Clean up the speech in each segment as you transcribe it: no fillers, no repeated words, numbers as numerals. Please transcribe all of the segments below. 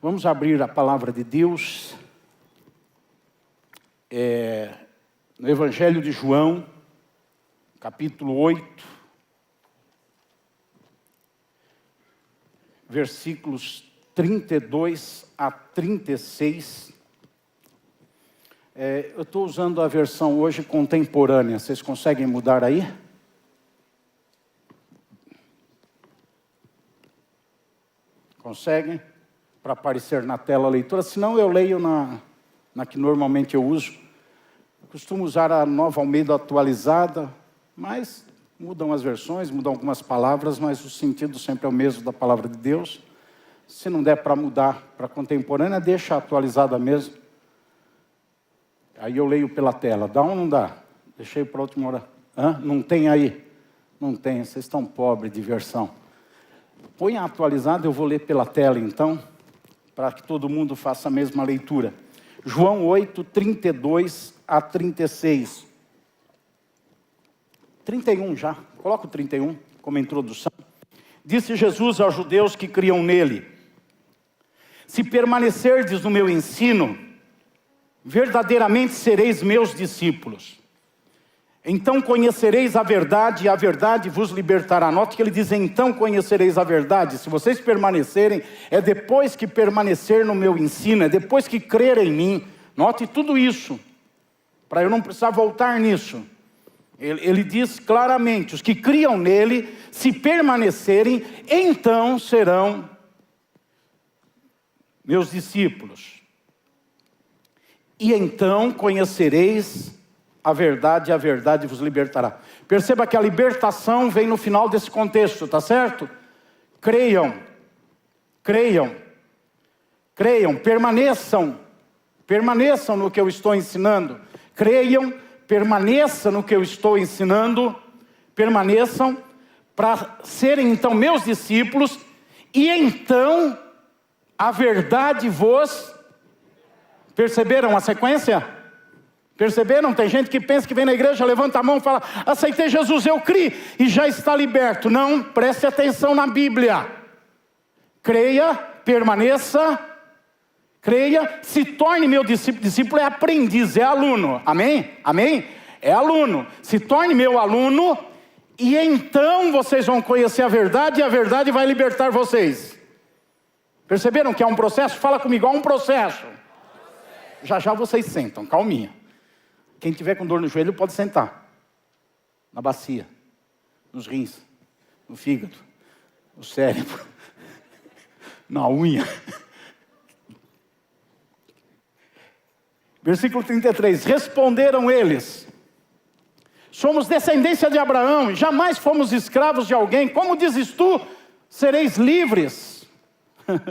Vamos abrir a palavra de Deus no Evangelho de João, capítulo 8, versículos 32 a 36. Eu estou usando a versão hoje contemporânea. Vocês conseguem mudar aí? Conseguem? Para aparecer na tela a leitura. Senão eu leio na que normalmente eu uso. Eu costumo usar a Nova Almeida atualizada, mas mudam as versões, mudam algumas palavras, mas o sentido sempre é o mesmo da palavra de Deus. Se não der para mudar para a contemporânea, deixa a atualizada mesmo. Aí eu leio pela tela. Dá ou não dá? Deixei para a última hora. Não tem aí? Não tem, vocês estão pobres de versão. Põe a atualizada, eu vou ler pela tela então, para que todo mundo faça a mesma leitura. João 8, 32 a 36. 31 já, coloca o 31 como introdução. Disse Jesus aos judeus que criam nele: se permanecerdes no meu ensino, verdadeiramente sereis meus discípulos. Então conhecereis a verdade, e a verdade vos libertará. Note que ele diz: então conhecereis a verdade. Se vocês permanecerem, é depois que permanecer no meu ensino, é depois que crer em mim. Note tudo isso, para eu não precisar voltar nisso. Ele diz claramente: os que criam nele, se permanecerem, então serão meus discípulos. E então conhecereis a verdade, e a verdade vos libertará. Perceba que a libertação vem no final desse contexto, tá certo? Creiam, permaneçam no que eu estou ensinando. Creiam, permaneçam no que eu estou ensinando, permaneçam para serem então meus discípulos, e então a verdade vos... Perceberam a sequência? Perceberam? Tem gente que pensa que vem na igreja, levanta a mão e fala: aceitei Jesus, eu criei, e já está liberto. Não, preste atenção na Bíblia. Creia, permaneça, creia, se torne meu discípulo. Discípulo é aprendiz, é aluno. Amém? Amém? É aluno. Se torne meu aluno, e então vocês vão conhecer a verdade, e a verdade vai libertar vocês. Perceberam que é um processo? Fala comigo, há um processo. Já já vocês sentam, calminha. Quem tiver com dor no joelho pode sentar. Na bacia, nos rins, no fígado, no cérebro, na unha. Versículo 33. Responderam eles: somos descendência de Abraão, jamais fomos escravos de alguém. Como dizes tu, sereis livres?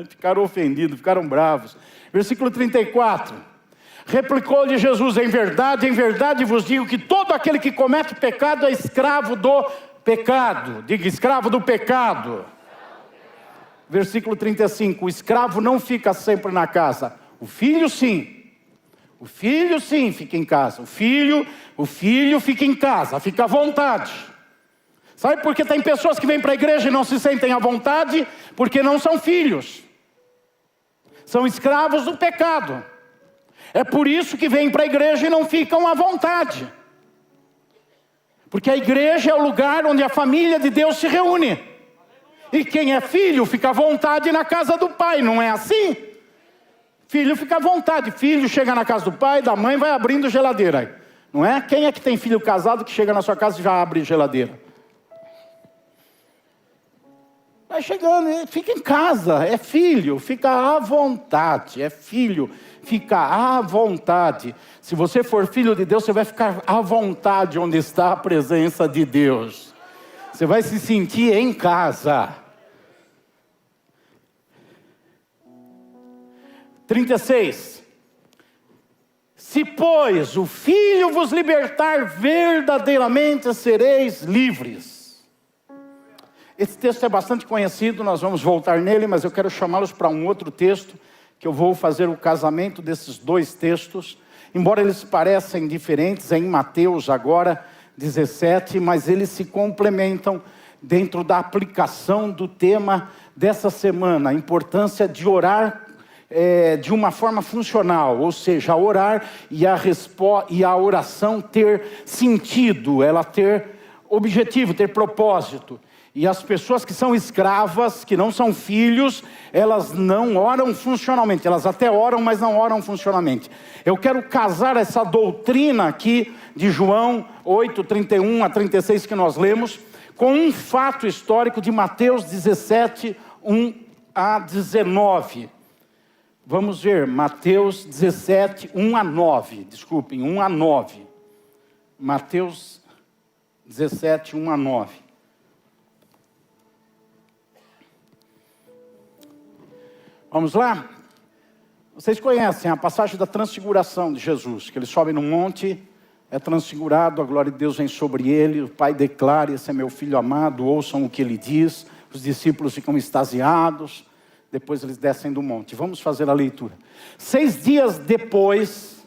Ficaram ofendidos, ficaram bravos. Versículo 34. Replicou-lhe Jesus: em verdade vos digo que todo aquele que comete pecado é escravo do pecado. Diga: escravo do pecado. Versículo 35. O escravo não fica sempre na casa. O filho sim. O filho sim fica em casa. O filho fica em casa, fica à vontade. Sabe por que tem pessoas que vêm para a igreja e não se sentem à vontade? Porque não são filhos. São escravos do pecado. É por isso que vêm para a igreja e não ficam à vontade. Porque a igreja é o lugar onde a família de Deus se reúne. E quem é filho fica à vontade na casa do pai, não é assim? Filho fica à vontade. Filho chega na casa do pai, da mãe, vai abrindo geladeira. Não é? Quem é que tem filho casado que chega na sua casa e já abre geladeira? Vai chegando, fica em casa, é filho, fica à vontade, é filho, fica à vontade. Se você for filho de Deus, você vai ficar à vontade onde está a presença de Deus. Você vai se sentir em casa. 36. Se, pois, o Filho vos libertar, verdadeiramente sereis livres. Esse texto é bastante conhecido, nós vamos voltar nele, mas eu quero chamá-los para um outro texto, que eu vou fazer o casamento desses dois textos, embora eles parecem diferentes, é em Mateus agora, 17, mas eles se complementam dentro da aplicação do tema dessa semana, a importância de orar de uma forma funcional, ou seja, orar e a oração ter sentido, ela ter objetivo, ter propósito. E as pessoas que são escravas, que não são filhos, elas não oram funcionalmente. Elas até oram, mas não oram funcionalmente. Eu quero casar essa doutrina aqui de João 8, 31 a 36 que nós lemos, com um fato histórico de Mateus 17, 1 a 19. Vamos ver, Mateus 17, 1 a 9. Desculpem, 1 a 9. Mateus 17, 1 a 9. Vamos lá? Vocês conhecem a passagem da transfiguração de Jesus, que ele sobe no monte, é transfigurado, a glória de Deus vem sobre ele, o Pai declara: esse é meu filho amado, ouçam o que ele diz. Os discípulos ficam extasiados, depois eles descem do monte. Vamos fazer a leitura. 6 dias depois,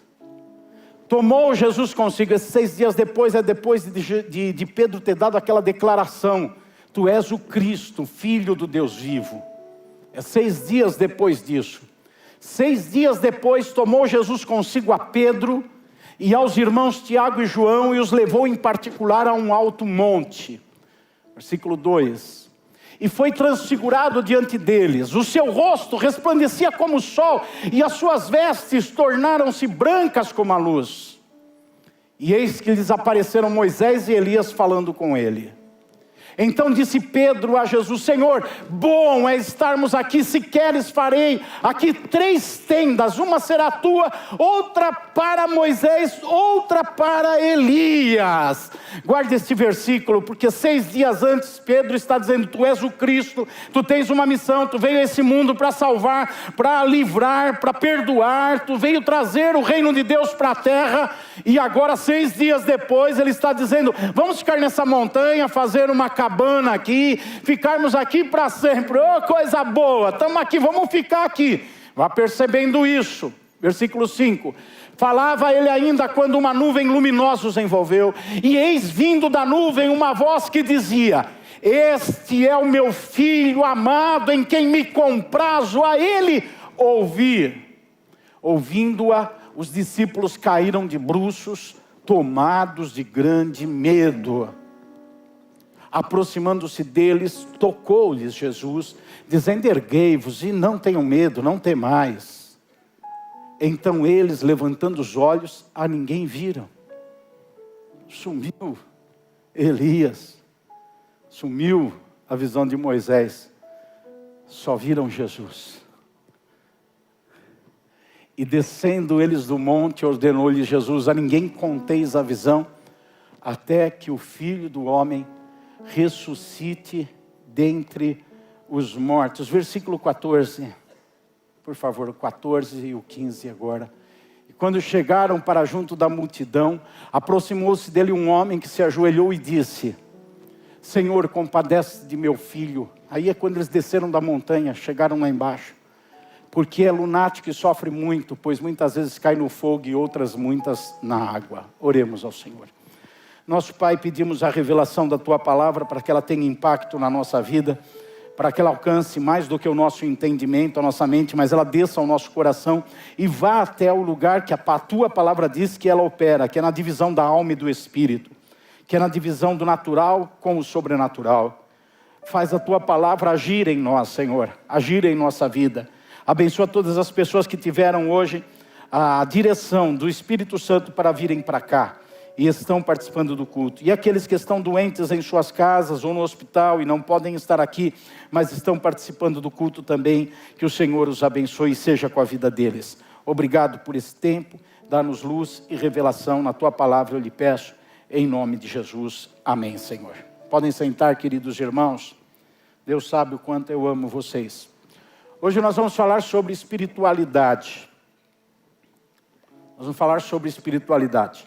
tomou Jesus consigo. Esses 6 dias depois é depois de Pedro ter dado aquela declaração: tu és o Cristo, Filho do Deus vivo. É 6 dias depois disso. 6 dias depois, tomou Jesus consigo a Pedro e aos irmãos Tiago e João e os levou em particular a um alto monte. Versículo 2. E foi transfigurado diante deles. O seu rosto resplandecia como o sol e as suas vestes tornaram-se brancas como a luz. E eis que lhes apareceram Moisés e Elias falando com ele. Então disse Pedro a Jesus: Senhor, bom é estarmos aqui, se queres farei aqui 3 tendas, uma será tua, outra para Moisés, outra para Elias. Guarde este versículo, porque 6 dias antes Pedro está dizendo: tu és o Cristo, tu tens uma missão, tu veio a esse mundo para salvar, para livrar, para perdoar, tu veio trazer o reino de Deus para a terra. E agora 6 dias depois ele está dizendo: vamos ficar nessa montanha, fazer uma cabana aqui, ficarmos aqui para sempre. Oh, coisa boa, estamos aqui, vamos ficar aqui. Vá percebendo isso. Versículo 5. Falava ele ainda quando uma nuvem luminosa os envolveu, e eis vindo da nuvem uma voz que dizia: este é o meu filho amado, em quem me comprazo, a ele ouvir. Ouvindo-a, os discípulos caíram de bruços, tomados de grande medo. Aproximando-se deles, tocou-lhes Jesus, dizendo: erguei-vos e não tenham medo, não temais. Então eles, levantando os olhos, a ninguém viram. Sumiu Elias, sumiu a visão de Moisés, só viram Jesus. E descendo eles do monte, ordenou-lhes Jesus: a ninguém conteis a visão, até que o Filho do Homem ressuscite dentre os mortos. Versículo 14, por favor, o 14 e o 15 agora. E quando chegaram para junto da multidão, aproximou-se dele um homem que se ajoelhou e disse: Senhor, compadece de meu filho. Aí é quando eles desceram da montanha, chegaram lá embaixo. Porque é lunático e sofre muito, pois muitas vezes cai no fogo e outras muitas na água. Oremos ao Senhor. Nosso Pai, pedimos a revelação da Tua Palavra para que ela tenha impacto na nossa vida, para que ela alcance mais do que o nosso entendimento, a nossa mente, mas ela desça ao nosso coração e vá até o lugar que a Tua Palavra diz que ela opera, que é na divisão da alma e do Espírito, que é na divisão do natural com o sobrenatural. Faz a Tua Palavra agir em nós, Senhor, agir em nossa vida. Abençoa todas as pessoas que tiveram hoje a direção do Espírito Santo para virem para cá e estão participando do culto. E aqueles que estão doentes em suas casas ou no hospital e não podem estar aqui, mas estão participando do culto também, que o Senhor os abençoe e seja com a vida deles. Obrigado por esse tempo, dá-nos luz e revelação na Tua Palavra, eu lhe peço, em nome de Jesus. Amém, Senhor. Podem sentar, queridos irmãos. Deus sabe o quanto eu amo vocês. Hoje nós vamos falar sobre espiritualidade. Nós vamos falar sobre espiritualidade.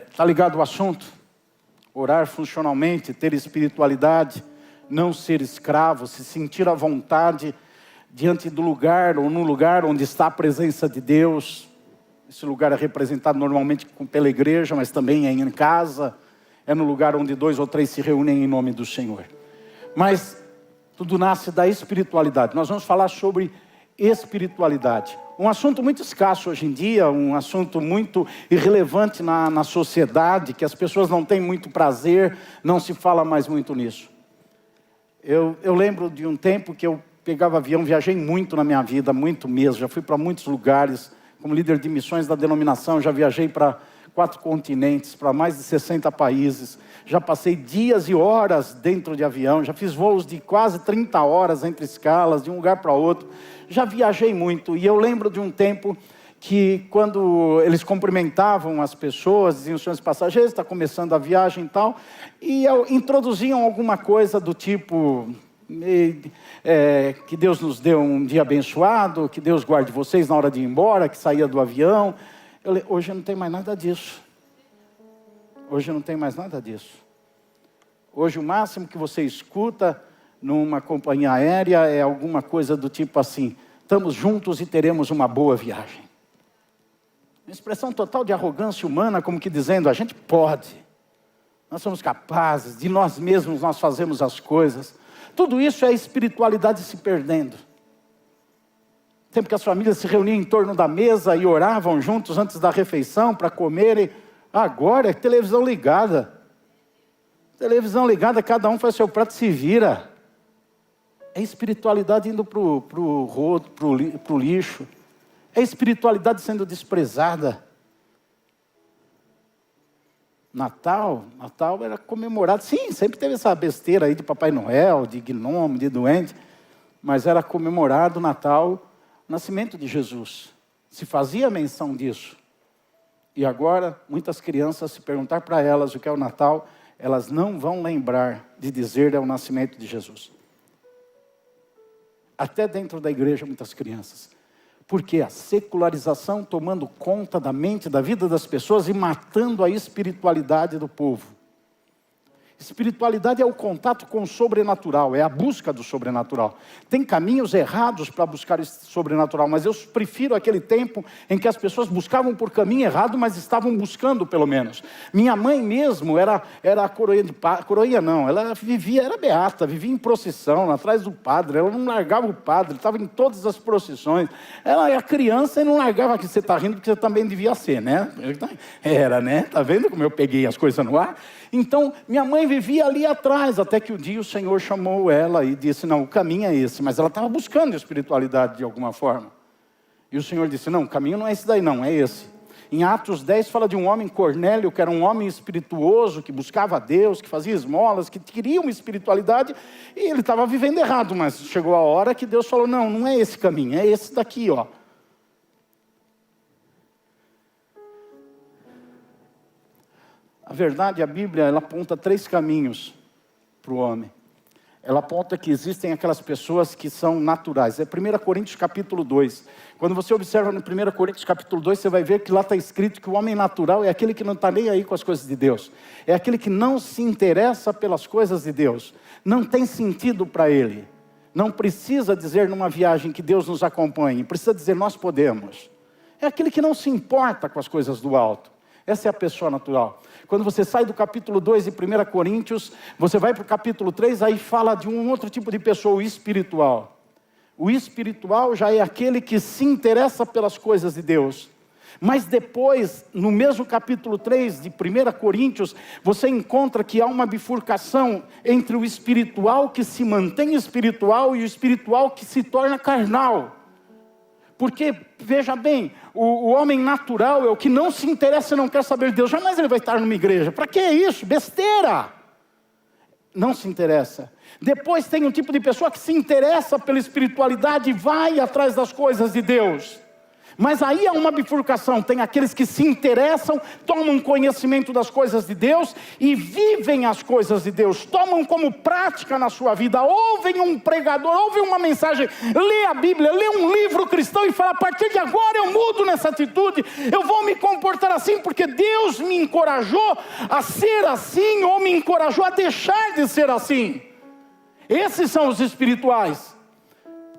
Está ligado ao assunto? Orar funcionalmente, ter espiritualidade, não ser escravo, se sentir à vontade diante do lugar ou no lugar onde está a presença de Deus. Esse lugar é representado normalmente pela igreja, mas também é em casa, é no lugar onde 2 ou 3 se reúnem em nome do Senhor. Mas Tudo nasce da espiritualidade. Nós vamos falar sobre espiritualidade. Um assunto muito escasso hoje em dia, um assunto muito irrelevante na sociedade, que as pessoas não têm muito prazer, não se fala mais muito nisso. Eu lembro de um tempo que eu pegava avião, viajei muito na minha vida, muito mesmo, já fui para muitos lugares, como líder de missões da denominação, já viajei para 4 continentes, para mais de 60 países, já passei dias e horas dentro de avião, já fiz voos de quase 30 horas entre escalas, de um lugar para outro, já viajei muito. E eu lembro de um tempo que quando eles cumprimentavam as pessoas, diziam: senhores passageiros, está começando a viagem e tal, e introduziam alguma coisa do tipo... que Deus nos deu um dia abençoado, que Deus guarde vocês na hora de ir embora, que saía do avião. Hoje não tem mais nada disso. Hoje não tem mais nada disso. Hoje o máximo que você escuta numa companhia aérea é alguma coisa do tipo assim: estamos juntos e teremos uma boa viagem. Uma expressão total de arrogância humana, como que dizendo: a gente pode, nós somos capazes, de nós mesmos nós fazemos as coisas. Tudo isso é espiritualidade se perdendo. Tempo que as famílias se reuniam em torno da mesa e oravam juntos antes da refeição para comerem. Agora é televisão ligada. Televisão ligada, cada um faz seu prato e se vira. É espiritualidade indo para o rodo, para o lixo. É espiritualidade sendo desprezada. Natal era comemorado. Sim, sempre teve essa besteira aí de Papai Noel, de gnomo, de doente. Mas era comemorado o Natal, o nascimento de Jesus. Se fazia menção disso. E agora, muitas crianças, se perguntar para elas o que é o Natal, elas não vão lembrar de dizer é o nascimento de Jesus. Até dentro da igreja, muitas crianças. Porque a secularização tomando conta da mente, da vida das pessoas e matando a espiritualidade do povo. Espiritualidade é o contato com o sobrenatural, é a busca do sobrenatural. Tem caminhos errados para buscar esse sobrenatural, mas eu prefiro aquele tempo em que as pessoas buscavam por caminho errado, mas estavam buscando pelo menos. Minha mãe mesmo era a coroinha não, ela era beata, vivia em procissão, atrás do padre, ela não largava o padre, estava em todas as procissões. Ela era criança e não largava, que você está rindo porque você também devia ser, né? Era, né? Está vendo como eu peguei as coisas no ar? Então, minha mãe vivia ali atrás, até que um dia o Senhor chamou ela e disse: não, o caminho é esse. Mas ela estava buscando espiritualidade de alguma forma. E o Senhor disse: não, o caminho não é esse daí não, é esse. Em Atos 10 fala de um homem, Cornélio, que era um homem espirituoso, que buscava a Deus, que fazia esmolas, que queria uma espiritualidade, e ele estava vivendo errado, mas chegou a hora que Deus falou: não, não é esse caminho, é esse daqui, ó. A verdade, a Bíblia, ela aponta 3 caminhos para o homem. Ela aponta que existem aquelas pessoas que são naturais. É 1 Coríntios capítulo 2. Quando você observa no 1 Coríntios capítulo 2, você vai ver que lá está escrito que o homem natural é aquele que não está nem aí com as coisas de Deus. É aquele que não se interessa pelas coisas de Deus. Não tem sentido para ele. Não precisa dizer numa viagem que Deus nos acompanhe. Precisa dizer: nós podemos. É aquele que não se importa com as coisas do alto. Essa é a pessoa natural. Quando você sai do capítulo 2 de 1 Coríntios, você vai para o capítulo 3, aí fala de um outro tipo de pessoa, o espiritual. O espiritual já é aquele que se interessa pelas coisas de Deus. Mas depois, no mesmo capítulo 3 de 1 Coríntios, você encontra que há uma bifurcação entre o espiritual que se mantém espiritual e o espiritual que se torna carnal. Porque, veja bem, o homem natural é o que não se interessa e não quer saber de Deus. Jamais ele vai estar numa igreja. Para que isso? Besteira! Não se interessa. Depois tem um tipo de pessoa que se interessa pela espiritualidade e vai atrás das coisas de Deus. Mas aí há uma bifurcação, tem aqueles que se interessam, tomam conhecimento das coisas de Deus e vivem as coisas de Deus, tomam como prática na sua vida, ouvem um pregador, ouvem uma mensagem, lê a Bíblia, lê um livro cristão e fala: a partir de agora eu mudo nessa atitude, eu vou me comportar assim porque Deus me encorajou a ser assim, ou me encorajou a deixar de ser assim. Esses são os espirituais.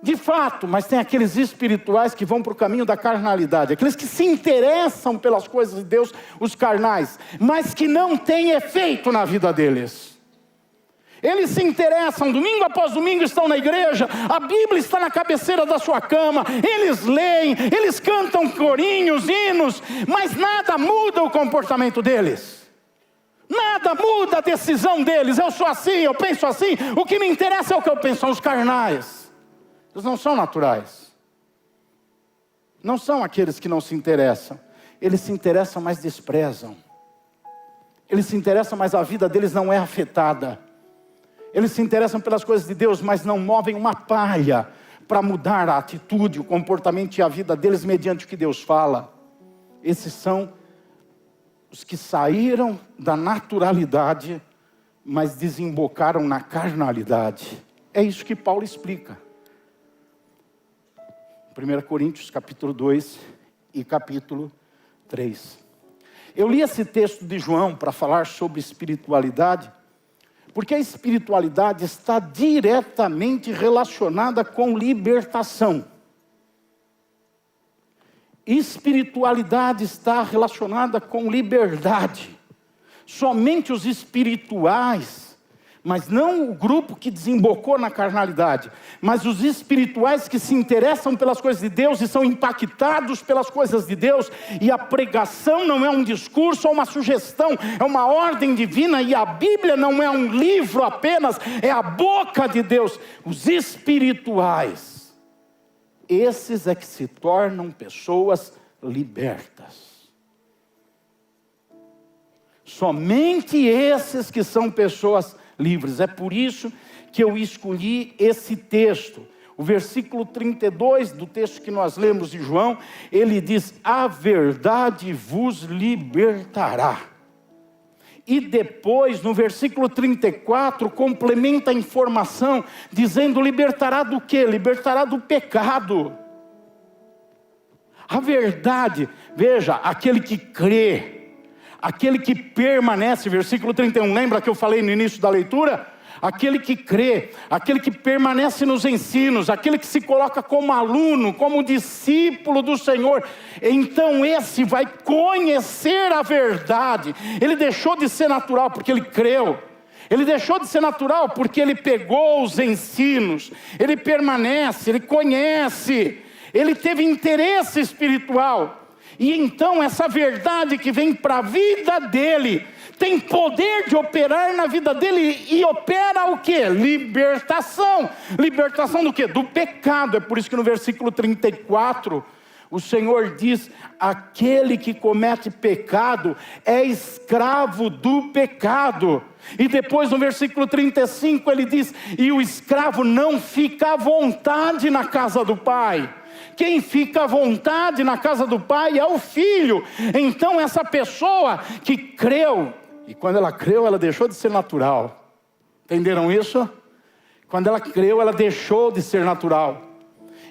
De fato, mas tem aqueles espirituais que vão para o caminho da carnalidade. Aqueles que se interessam pelas coisas de Deus, os carnais. Mas que não têm efeito na vida deles. Eles se interessam, domingo após domingo estão na igreja, a Bíblia está na cabeceira da sua cama, eles leem, eles cantam corinhos, hinos, mas nada muda o comportamento deles. Nada muda a decisão deles. Eu sou assim, eu penso assim, o que me interessa é o que eu penso, são os carnais. Eles não são naturais. Não são aqueles que não se interessam. Eles se interessam, mas desprezam. Eles se interessam, mas a vida deles não é afetada. Eles se interessam pelas coisas de Deus, mas não movem uma palha para mudar a atitude, o comportamento e a vida deles mediante o que Deus fala. Esses são os que saíram da naturalidade, mas desembocaram na carnalidade. É isso que Paulo explica. 1 Coríntios capítulo 2 e capítulo 3. Eu li esse texto de João para falar sobre espiritualidade, porque a espiritualidade está diretamente relacionada com libertação. Espiritualidade está relacionada com liberdade. Somente os espirituais, mas não o grupo que desembocou na carnalidade, mas os espirituais que se interessam pelas coisas de Deus e são impactados pelas coisas de Deus, e a pregação não é um discurso ou uma sugestão, é uma ordem divina, e a Bíblia não é um livro apenas, é a boca de Deus. Os espirituais, esses é que se tornam pessoas libertas. Somente esses que são pessoas livres. É por isso que eu escolhi esse texto. O versículo 32 do texto que nós lemos de João, ele diz: a verdade vos libertará. E depois, no versículo 34, complementa a informação, dizendo: libertará do quê? Libertará do pecado. A verdade, veja, aquele que crê, aquele que permanece, versículo 31, lembra que eu falei no início da leitura? Aquele que crê, aquele que permanece nos ensinos, aquele que se coloca como aluno, como discípulo do Senhor, então esse vai conhecer a verdade. Ele deixou de ser natural porque ele creu. Ele deixou de ser natural porque ele pegou os ensinos. Ele permanece, ele conhece, ele teve interesse espiritual. E então essa verdade que vem para a vida dele, tem poder de operar na vida dele, e opera o quê? Libertação. Libertação do quê? Do pecado. É por isso que no versículo 34, o Senhor diz: aquele que comete pecado é escravo do pecado. E depois no versículo 35 ele diz: e o escravo não fica à vontade na casa do pai. Quem fica à vontade na casa do pai é o filho. Então essa pessoa que creu, e quando ela creu, ela deixou de ser natural. Entenderam isso? Quando ela creu, ela deixou de ser natural.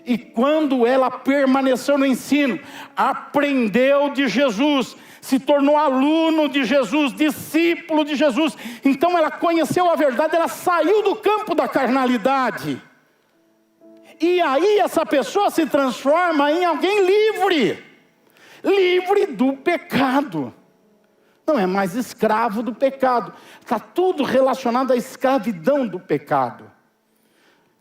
E quando ela permaneceu no ensino, aprendeu de Jesus, se tornou aluno de Jesus, discípulo de Jesus, então ela conheceu a verdade, ela saiu do campo da carnalidade. E aí essa pessoa se transforma em alguém livre. Livre do pecado. Não é mais escravo do pecado. Está tudo relacionado à escravidão do pecado.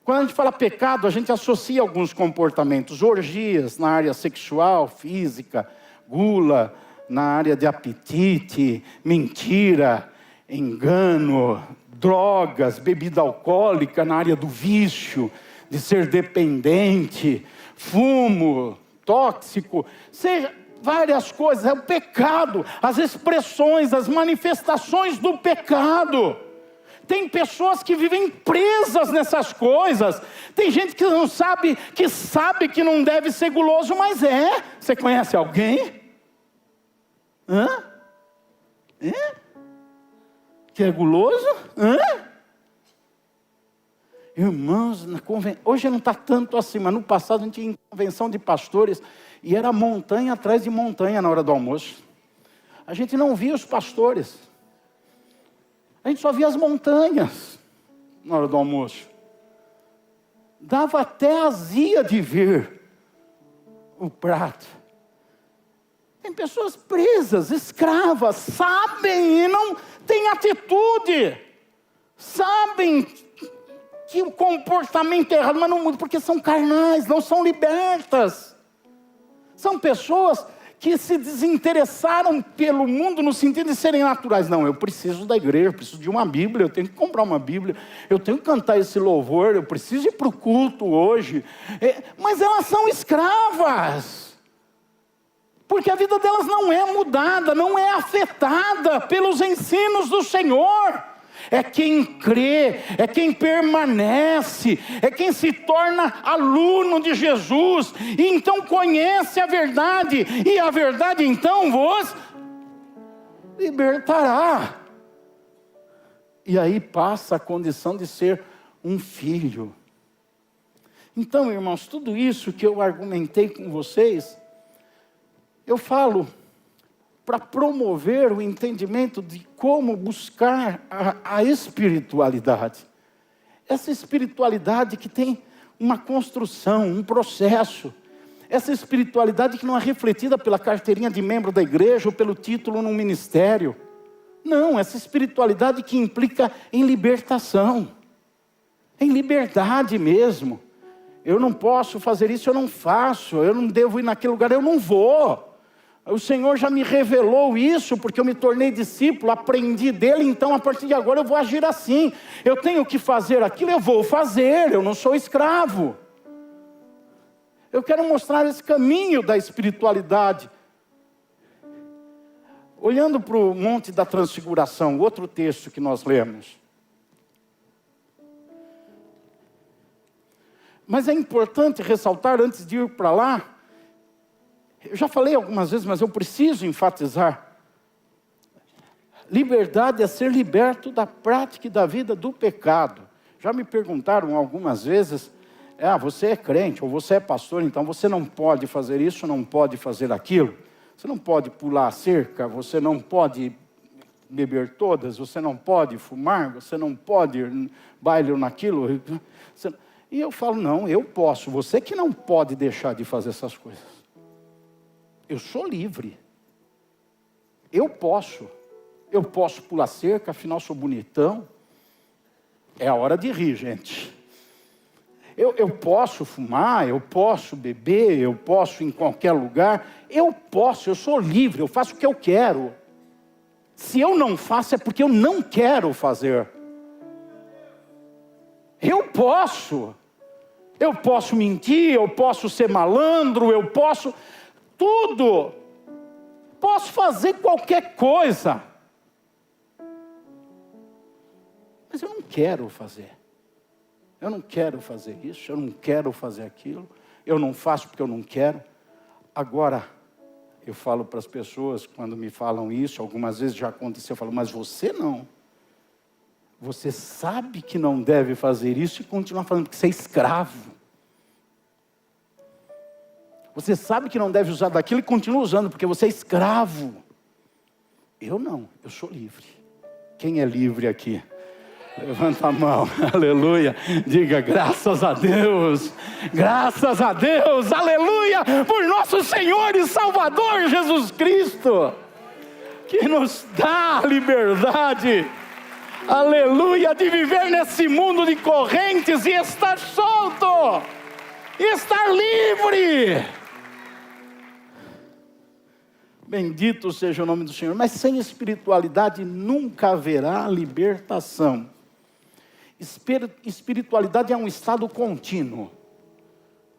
Quando a gente fala pecado, a gente associa alguns comportamentos. Orgias na área sexual, física, gula na área de apetite, mentira, engano, drogas, bebida alcoólica na área do vício, de ser dependente, fumo, tóxico, seja várias coisas, é o pecado, as expressões, as manifestações do pecado. Tem pessoas que vivem presas nessas coisas. Tem gente que não sabe, que não deve ser guloso, mas é. Você conhece alguém? Que é guloso? Irmãos, hoje não está tanto assim, mas no passado a gente ia em convenção de pastores e era montanha atrás de montanha na hora do almoço. A gente não via os pastores, a gente só via as montanhas na hora do almoço. Dava até azia de ver o prato. Tem pessoas presas, escravas, sabem e não têm atitude. sabem que o comportamento é errado, mas não muda, porque são carnais, não são libertas. São pessoas que se desinteressaram pelo mundo no sentido de serem naturais. Não, eu preciso da igreja, eu preciso de uma Bíblia, eu tenho que comprar uma Bíblia, eu tenho que cantar esse louvor, eu preciso ir para o culto hoje. Mas elas são escravas, porque a vida delas não é mudada, não é afetada pelos ensinos do Senhor. É quem crê, é quem permanece, é quem se torna aluno de Jesus, e então conhece a verdade, e a verdade então vos libertará. E aí passa a condição de ser um filho. Então, irmãos, tudo isso que eu argumentei com vocês, eu falo para promover o entendimento de como buscar a espiritualidade. Essa espiritualidade que tem uma construção, um processo. Essa espiritualidade que não é refletida pela carteirinha de membro da igreja ou pelo título no ministério. Não, essa espiritualidade que implica em libertação. Em liberdade mesmo. Eu não posso fazer isso, eu não faço. Eu não devo ir naquele lugar, eu não vou. O Senhor já me revelou isso, porque eu me tornei discípulo, aprendi dele, então a partir de agora eu vou agir assim. Eu tenho que fazer aquilo, eu vou fazer, eu não sou escravo. Eu quero mostrar esse caminho da espiritualidade. Olhando para o Monte da Transfiguração, outro texto que nós lemos. Mas é importante ressaltar, antes de ir para lá, eu já falei algumas vezes, mas eu preciso enfatizar. Liberdade é ser liberto da prática e da vida do pecado. Já me perguntaram algumas vezes, você é crente ou você é pastor, então você não pode fazer isso, não pode fazer aquilo. Você não pode pular a cerca, você não pode beber todas, você não pode fumar, você não pode ir baile naquilo. E eu falo, não, eu posso, você que não pode deixar de fazer essas coisas. Eu sou livre. Eu posso pular cerca, afinal sou bonitão. É a hora de rir, gente. Eu posso fumar, eu posso beber, eu posso ir em qualquer lugar. Eu sou livre, eu faço o que eu quero. Se eu não faço é porque eu não quero fazer. Eu posso mentir, eu posso ser malandro, eu posso... Tudo, posso fazer qualquer coisa, mas eu não quero fazer isso, eu não quero fazer aquilo, eu não faço porque eu não quero. Agora, eu falo para as pessoas, quando me falam isso, algumas vezes já aconteceu, eu falo, mas você não, você sabe que não deve fazer isso e continua falando que você é escravo. Você sabe que não deve usar daquilo e continua usando, porque você é escravo. Eu não, eu sou livre. Quem é livre aqui? Levanta a mão, aleluia. Diga graças a Deus, aleluia, por nosso Senhor e Salvador Jesus Cristo, que nos dá a liberdade, aleluia, de viver nesse mundo de correntes e estar solto, estar livre. Bendito seja o nome do Senhor. Mas sem espiritualidade nunca haverá libertação. Espiritualidade é um estado contínuo.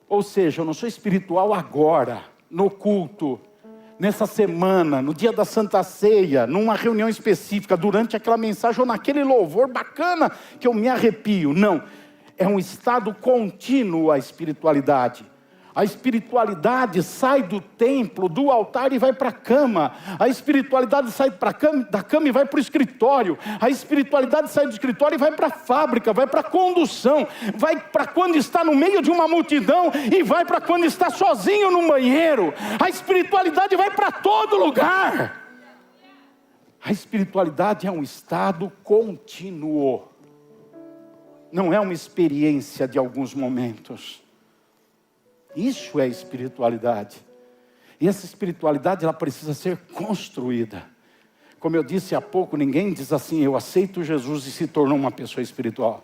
Ou seja, eu não sou espiritual agora, no culto, nessa semana, no dia da Santa Ceia, numa reunião específica, durante aquela mensagem ou naquele louvor bacana que eu me arrepio. Não, é um estado contínuo a espiritualidade. A espiritualidade sai do templo, do altar e vai para a cama. A espiritualidade sai da cama e vai para o escritório. A espiritualidade sai do escritório e vai para a fábrica, vai para a condução. Vai para quando está no meio de uma multidão e vai para quando está sozinho no banheiro. A espiritualidade vai para todo lugar. A espiritualidade é um estado contínuo. Não é uma experiência de alguns momentos. Isso é espiritualidade. E essa espiritualidade, ela precisa ser construída. Como eu disse há pouco, ninguém diz assim, eu aceito Jesus e se tornou uma pessoa espiritual.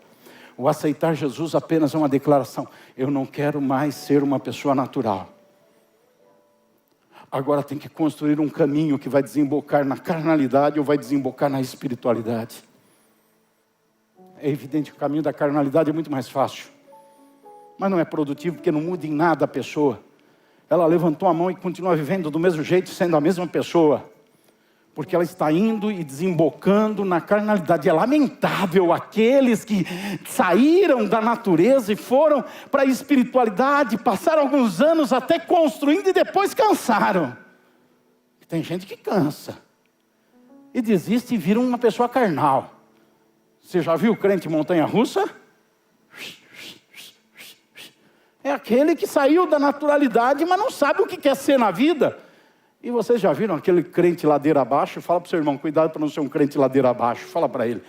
O aceitar Jesus apenas é uma declaração, eu não quero mais ser uma pessoa natural. Agora tem que construir um caminho que vai desembocar na carnalidade ou vai desembocar na espiritualidade. É evidente que o caminho da carnalidade é muito mais fácil. Mas não é produtivo porque não muda em nada a pessoa. Ela levantou a mão e continua vivendo do mesmo jeito, sendo a mesma pessoa. Porque ela está indo e desembocando na carnalidade. É lamentável aqueles que saíram da natureza e foram para a espiritualidade, passaram alguns anos até construindo e depois cansaram. Tem gente que cansa e desiste e vira uma pessoa carnal. Você já viu crente montanha-russa? É aquele que saiu da naturalidade, mas não sabe o que quer ser na vida. E vocês já viram aquele crente ladeira abaixo? Fala para o seu irmão, cuidado para não ser um crente ladeira abaixo. Fala para ele.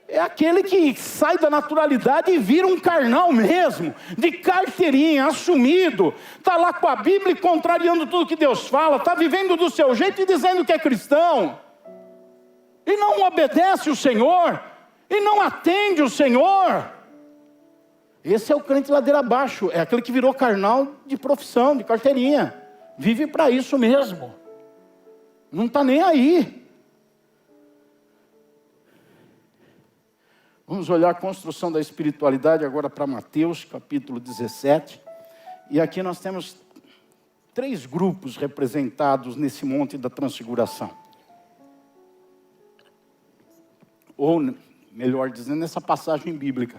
É aquele que sai da naturalidade e vira um carnal mesmo, de carteirinha, assumido. Está lá com a Bíblia e contrariando tudo que Deus fala. Está vivendo do seu jeito e dizendo que é cristão. E não obedece o Senhor. E não atende o Senhor. Esse é o crente ladeira abaixo. É aquele que virou carnal de profissão, de carteirinha. Vive para isso mesmo. Não está nem aí. Vamos olhar a construção da espiritualidade agora para Mateus, capítulo 17. E aqui nós temos 3 grupos representados nesse monte da transfiguração. Ou, melhor dizendo, nessa passagem bíblica.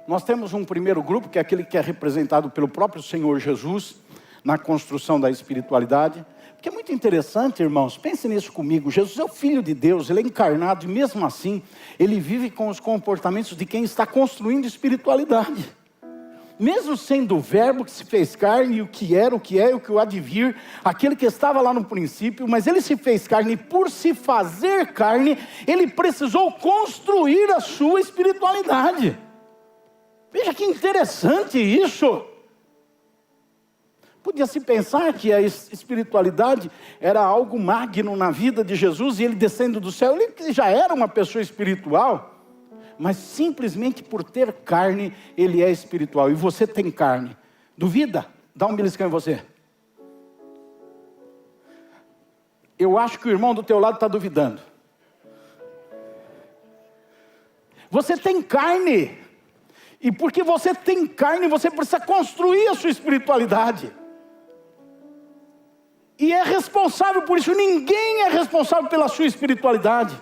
Nós temos um primeiro grupo, que é aquele que é representado pelo próprio Senhor Jesus, na construção da espiritualidade. Porque é muito interessante, irmãos, pense nisso comigo. Jesus é o Filho de Deus, Ele é encarnado e mesmo assim, Ele vive com os comportamentos de quem está construindo espiritualidade. Mesmo sendo o verbo que se fez carne, o que era, o que é e o que há de vir, aquele que estava lá no princípio, mas Ele se fez carne e por se fazer carne, Ele precisou construir a sua espiritualidade. Veja que interessante isso. Podia-se pensar que a espiritualidade era algo magno na vida de Jesus, e Ele descendo do céu, Ele já era uma pessoa espiritual, mas simplesmente por ter carne, Ele é espiritual, e você tem carne. Duvida? Dá um beliscão em você. Eu acho que o irmão do teu lado está duvidando. Você tem carne, e porque você tem carne, você precisa construir a sua espiritualidade. E é responsável por isso. Ninguém é responsável pela sua espiritualidade.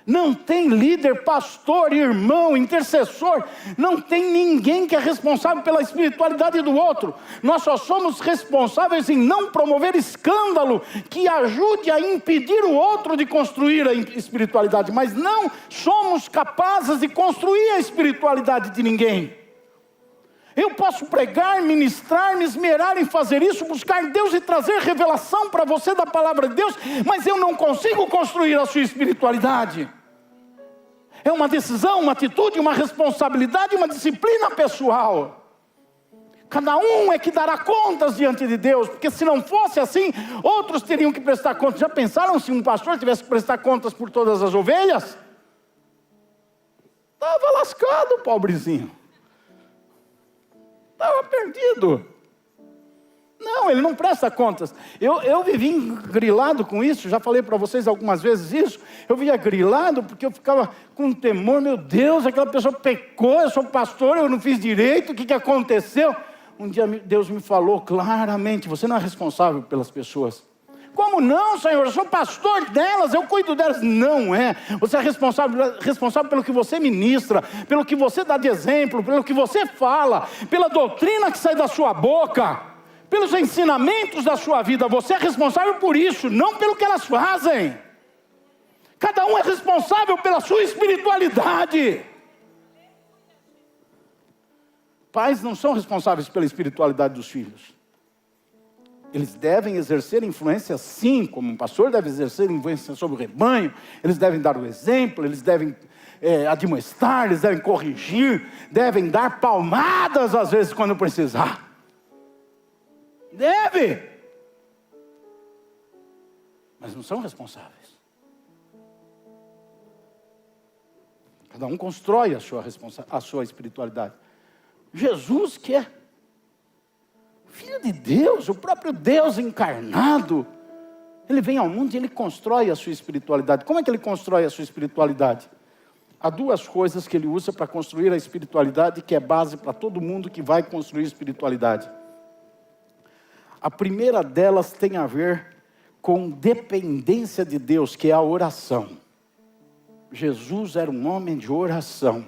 Não tem líder, pastor, irmão, intercessor. Não tem ninguém que é responsável pela espiritualidade do outro. Nós só somos responsáveis em não promover escândalo que ajude a impedir o outro de construir a espiritualidade. Mas não somos capazes de construir a espiritualidade de ninguém. Eu posso pregar, ministrar, me esmerar em fazer isso, buscar Deus e trazer revelação para você da palavra de Deus, mas eu não consigo construir a sua espiritualidade. É uma decisão, uma atitude, uma responsabilidade, uma disciplina pessoal. Cada um é que dará contas diante de Deus, porque se não fosse assim, outros teriam que prestar contas. Já pensaram se um pastor tivesse que prestar contas por todas as ovelhas? Estava lascado, pobrezinho. Estava perdido. Não, ele não presta contas. Eu vivi grilado com isso, já falei para vocês algumas vezes isso. Eu via grilado porque eu ficava com temor. Meu Deus, aquela pessoa pecou, eu sou pastor, eu não fiz direito, o que aconteceu? Um dia Deus me falou claramente, você não é responsável pelas pessoas. Como não, Senhor? Eu sou pastor delas, eu cuido delas. Não é. Você é responsável pelo que você ministra, pelo que você dá de exemplo, pelo que você fala, pela doutrina que sai da sua boca, pelos ensinamentos da sua vida. Você é responsável por isso, não pelo que elas fazem. Cada um é responsável pela sua espiritualidade. Pais não são responsáveis pela espiritualidade dos filhos. Eles devem exercer influência sim, como um pastor deve exercer influência sobre o rebanho. Eles devem dar o exemplo, eles devem admoestar, eles devem corrigir, devem dar palmadas às vezes quando precisar. Deve. Mas não são responsáveis. Cada um constrói a sua espiritualidade. Jesus, que é Filho de Deus, o próprio Deus encarnado, ele vem ao mundo e ele constrói a sua espiritualidade. Como é que ele constrói a sua espiritualidade? Há duas coisas que ele usa para construir a espiritualidade, que é base para todo mundo que vai construir espiritualidade. A primeira delas tem a ver com dependência de Deus, que é a oração. Jesus era um homem de oração.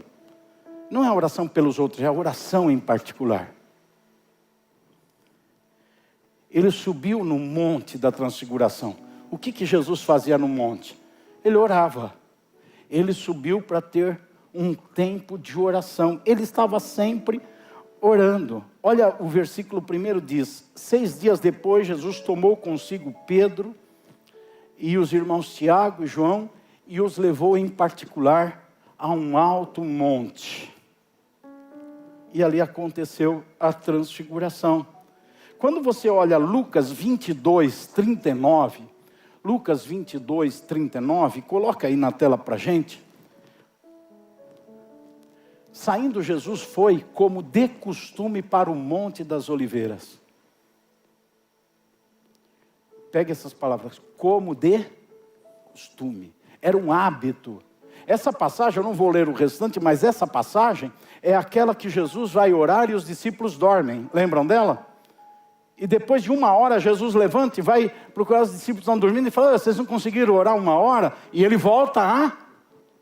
Não é a oração pelos outros, é a oração em particular. Ele subiu no monte da transfiguração. O que Jesus fazia no monte? Ele orava. Ele subiu para ter um tempo de oração. Ele estava sempre orando. Olha, o versículo 1 diz: 6 dias depois, Jesus tomou consigo Pedro e os irmãos Tiago e João e os levou em particular a um alto monte. E ali aconteceu a transfiguração. Quando você olha Lucas 22, 39, Lucas 22, 39, coloca aí na tela para a gente. Saindo Jesus foi, como de costume, para o Monte das Oliveiras. Pegue essas palavras, como de costume. Era um hábito. Essa passagem, eu não vou ler o restante, mas essa passagem é aquela que Jesus vai orar e os discípulos dormem. Lembram dela? E depois de 1 hora, Jesus levanta e vai procurar os discípulos que estão dormindo e fala: vocês não conseguiram orar 1 hora? E ele volta a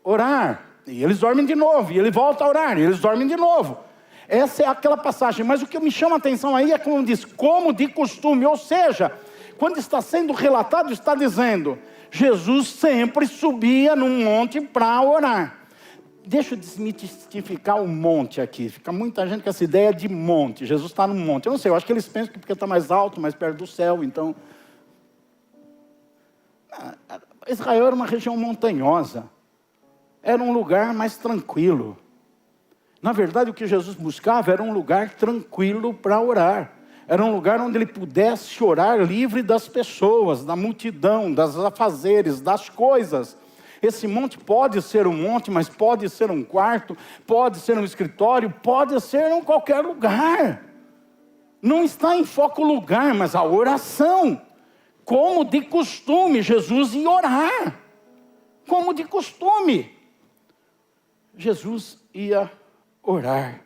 orar. E eles dormem de novo. E ele volta a orar. E eles dormem de novo. Essa é aquela passagem. Mas o que me chama a atenção aí é como diz, como de costume. Ou seja, quando está sendo relatado, está dizendo, Jesus sempre subia num monte para orar. Deixa eu desmitificar o monte aqui. Fica muita gente com essa ideia de monte. Jesus está no monte. Eu não sei, eu acho que eles pensam que porque está mais alto, mais perto do céu, então... Israel era uma região montanhosa. Era um lugar mais tranquilo. Na verdade, o que Jesus buscava era um lugar tranquilo para orar. Era um lugar onde ele pudesse orar livre das pessoas, da multidão, das afazeres, das coisas. Esse monte pode ser um monte, mas pode ser um quarto, pode ser um escritório, pode ser em qualquer lugar. Não está em foco o lugar, mas a oração. Como de costume, Jesus ia orar. Como de costume. Jesus ia orar.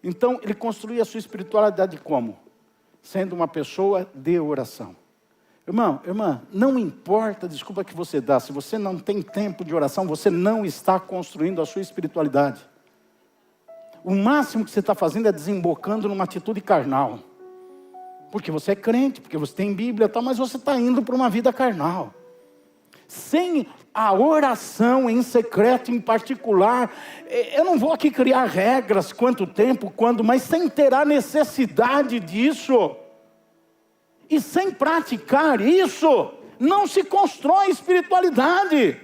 Então, ele construía a sua espiritualidade como? Sendo uma pessoa de oração. Irmão, irmã, não importa a desculpa que você dá, se você não tem tempo de oração, você não está construindo a sua espiritualidade. O máximo que você está fazendo é desembocando numa atitude carnal. Porque você é crente, porque você tem Bíblia e tal, mas você está indo para uma vida carnal. Sem a oração em secreto, em particular, eu não vou aqui criar regras, quanto tempo, quando, mas sem ter a necessidade disso. E sem praticar isso, não se constrói espiritualidade.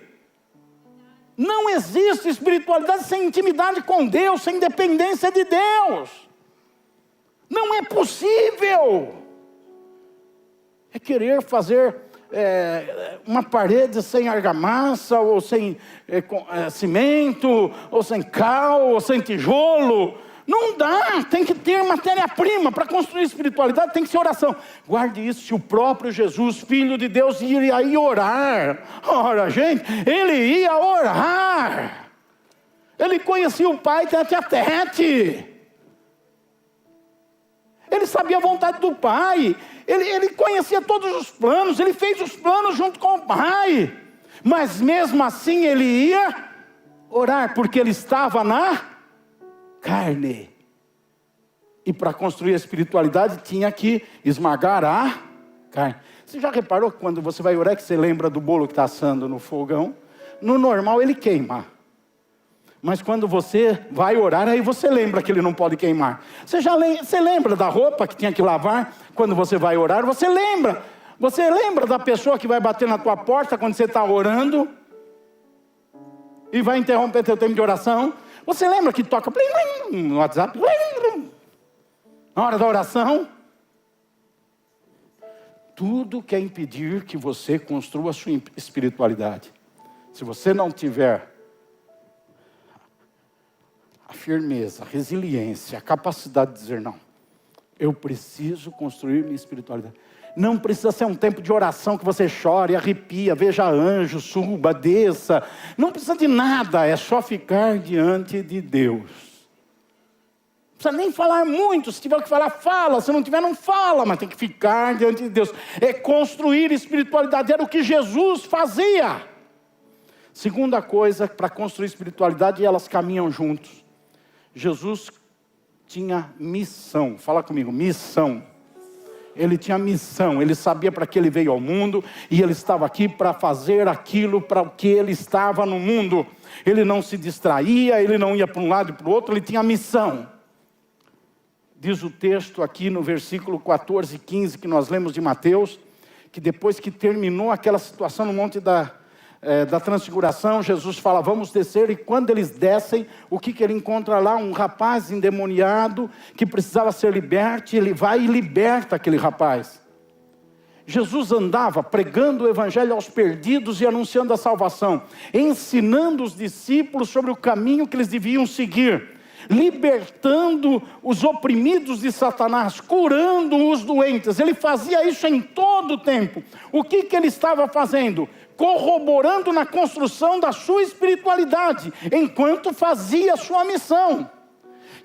Não existe espiritualidade sem intimidade com Deus, sem dependência de Deus. Não é possível. É querer fazer uma parede sem argamassa, ou sem cimento, ou sem cal, ou sem tijolo. Não dá, tem que ter matéria-prima para construir espiritualidade, tem que ser oração. Guarde isso, se o próprio Jesus, Filho de Deus, iria orar. Ora, gente, ele ia orar. Ele conhecia o Pai tete a tete. Ele sabia a vontade do Pai. Ele conhecia todos os planos, ele fez os planos junto com o Pai. Mas mesmo assim ele ia orar, porque ele estava na carne. E para construir a espiritualidade tinha que esmagar a carne. Você já reparou que quando você vai orar que você lembra do bolo que está assando no fogão? No normal ele queima. Mas quando você vai orar, aí você lembra que ele não pode queimar. Você lembra da roupa que tinha que lavar quando você vai orar? Você lembra? Você lembra da pessoa que vai bater na tua porta quando você está orando? E vai interromper teu tempo de oração? Você lembra que toca no WhatsApp? Na hora da oração? Tudo quer impedir que você construa a sua espiritualidade. Se você não tiver firmeza, resiliência, a capacidade de dizer não. Eu preciso construir minha espiritualidade. Não precisa ser um tempo de oração que você chore, arrepia, veja anjo, suba, desça. Não precisa de nada, é só ficar diante de Deus. Não precisa nem falar muito, se tiver que falar, fala. Se não tiver, não fala, mas tem que ficar diante de Deus. É construir espiritualidade, era o que Jesus fazia. Segunda coisa, para construir espiritualidade, elas caminham juntos. Jesus tinha missão. Fala comigo, missão. Ele tinha missão, ele sabia para que ele veio ao mundo, e ele estava aqui para fazer aquilo para o que ele estava no mundo. Ele não se distraía, ele não ia para um lado e para o outro, ele tinha missão. Diz o texto aqui no versículo 14 e 15, que nós lemos de Mateus, que depois que terminou aquela situação no monte da transfiguração, Jesus fala, vamos descer, e quando eles descem, o que ele encontra lá? Um rapaz endemoniado, que precisava ser liberto, e ele vai e liberta aquele rapaz. Jesus andava pregando o evangelho aos perdidos e anunciando a salvação, ensinando os discípulos sobre o caminho que eles deviam seguir, libertando os oprimidos de Satanás, curando os doentes. Ele fazia isso em todo o tempo. O que ele estava fazendo? Corroborando na construção da sua espiritualidade, enquanto fazia a sua missão.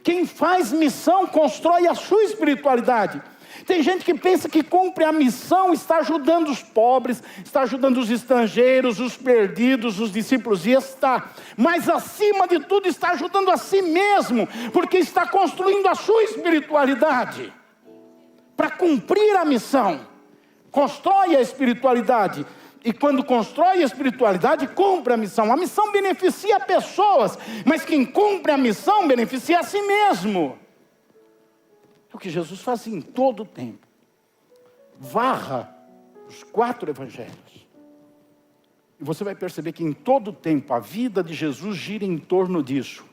Quem faz missão, constrói a sua espiritualidade. Tem gente que pensa que cumpre a missão, está ajudando os pobres, está ajudando os estrangeiros, os perdidos, os discípulos, e está. Mas acima de tudo está ajudando a si mesmo, porque está construindo a sua espiritualidade. Para cumprir a missão, constrói a espiritualidade. E quando constrói a espiritualidade, cumpre a missão. A missão beneficia pessoas, mas quem cumpre a missão beneficia a si mesmo. É o que Jesus fazia em todo o tempo. Varra os 4 evangelhos. E você vai perceber que em todo o tempo a vida de Jesus gira em torno disso.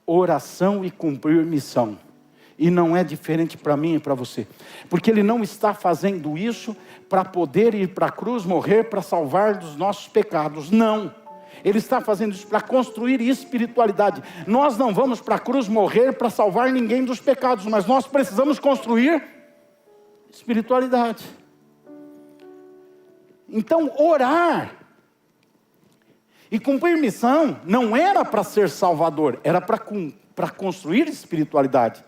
Oração e cumprir missão. E não é diferente para mim e para você. Porque Ele não está fazendo isso para poder ir para a cruz, morrer, para salvar dos nossos pecados. Não. Ele está fazendo isso para construir espiritualidade. Nós não vamos para a cruz morrer para salvar ninguém dos pecados, mas nós precisamos construir espiritualidade. Então, orar e cumprir missão não era para ser salvador, era para construir espiritualidade.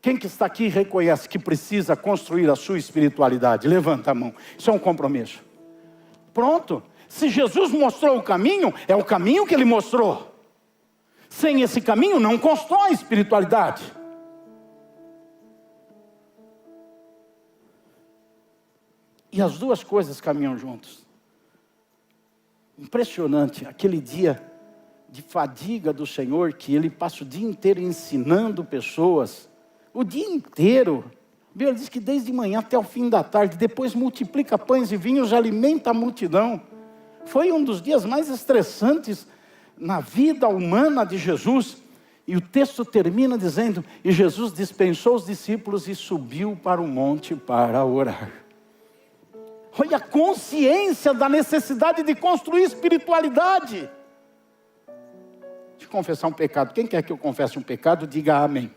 Quem que está aqui reconhece que precisa construir a sua espiritualidade? Levanta a mão. Isso é um compromisso. Pronto. Se Jesus mostrou o caminho, é o caminho que Ele mostrou. Sem esse caminho, não constrói espiritualidade. E as duas coisas caminham juntos. Impressionante, aquele dia de fadiga do Senhor, que Ele passa o dia inteiro ensinando pessoas. O dia inteiro. A Bíblia diz que desde manhã até o fim da tarde, depois multiplica pães e vinhos, alimenta a multidão. Foi um dos dias mais estressantes na vida humana de Jesus. E o texto termina dizendo, e Jesus dispensou os discípulos e subiu para o monte para orar. Olha a consciência da necessidade de construir espiritualidade. Deixa eu confessar um pecado. Quem quer que eu confesse um pecado, diga amém.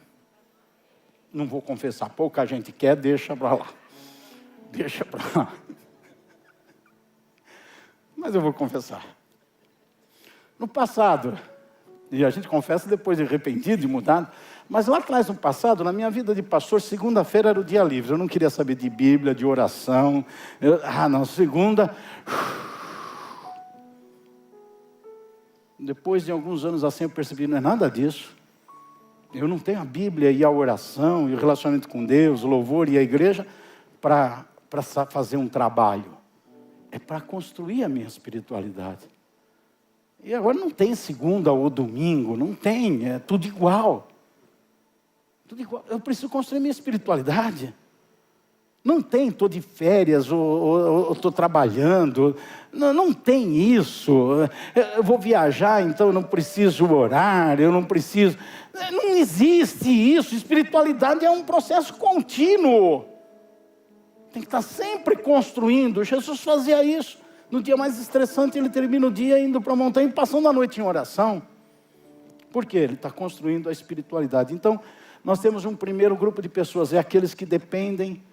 Não vou confessar, pouca gente quer, deixa para lá. Deixa para lá. Mas eu vou confessar. No passado, e a gente confessa depois de arrependido, de mudado, mas lá atrás no passado, na minha vida de pastor, segunda-feira era o dia livre. Eu não queria saber de Bíblia, de oração. Segunda. Depois de alguns anos assim eu percebi, não é nada disso. Eu não tenho a Bíblia e a oração, e o relacionamento com Deus, o louvor e a igreja, para fazer um trabalho. É para construir a minha espiritualidade. E agora não tem segunda ou domingo, não tem, é tudo igual. Tudo igual. Eu preciso construir minha espiritualidade. Não tem, estou de férias, ou estou trabalhando. Não tem isso. Eu vou viajar, então eu não preciso orar, eu não preciso. Não existe isso. Espiritualidade é um processo contínuo. Tem que estar sempre construindo. Jesus fazia isso. No dia mais estressante, ele termina o dia indo para a montanha e passando a noite em oração. Por quê? Ele está construindo a espiritualidade. Então, nós temos um primeiro grupo de pessoas, é aqueles que dependem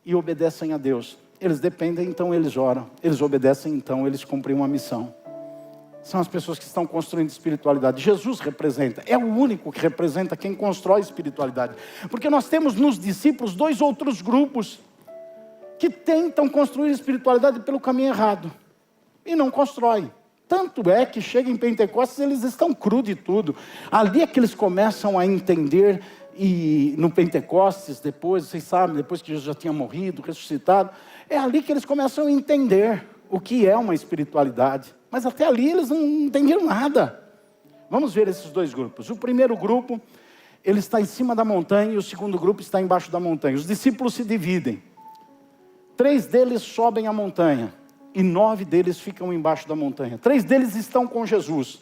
e obedecem a Deus. Eles dependem, então eles oram. Eles obedecem, então eles cumprem uma missão. São as pessoas que estão construindo espiritualidade. Jesus representa, é o único que representa quem constrói espiritualidade. Porque nós temos nos discípulos 2 outros grupos que tentam construir espiritualidade pelo caminho errado. E não constroem. Tanto é que chega em Pentecostes, eles estão cru de tudo. Ali é que eles começam a entender, e no Pentecostes, depois, vocês sabem, depois que Jesus já tinha morrido, ressuscitado, é ali que eles começam a entender o que é uma espiritualidade. Mas até ali eles não entendiam nada. Vamos ver esses 2 grupos. O primeiro grupo, ele está em cima da montanha, e o segundo grupo está embaixo da montanha. Os discípulos se dividem. 3 deles sobem a montanha, e 9 deles ficam embaixo da montanha. 3 deles estão com Jesus.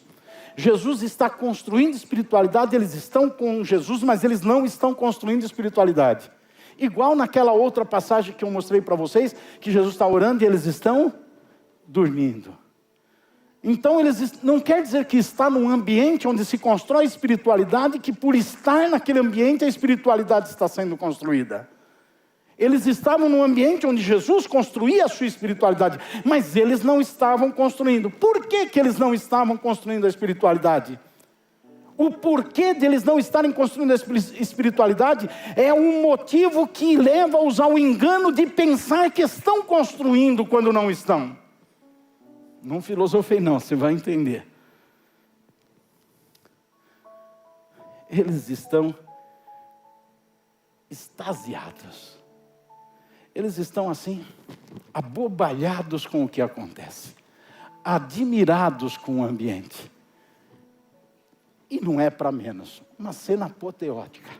Jesus está construindo espiritualidade, eles estão com Jesus, mas eles não estão construindo espiritualidade. Igual naquela outra passagem que eu mostrei para vocês, que Jesus está orando e eles estão dormindo. Então, não quer dizer que está num ambiente onde se constrói espiritualidade, que por estar naquele ambiente a espiritualidade está sendo construída. Eles estavam num ambiente onde Jesus construía a sua espiritualidade, mas eles não estavam construindo. Por que que eles não estavam construindo a espiritualidade? O porquê deles não estarem construindo a espiritualidade é um motivo que leva-os ao engano de pensar que estão construindo quando não estão. Não filosofei não, você vai entender. Eles estão extasiados. Eles estão assim, abobalhados com o que acontece, admirados com o ambiente. E não é para menos, uma cena apoteótica.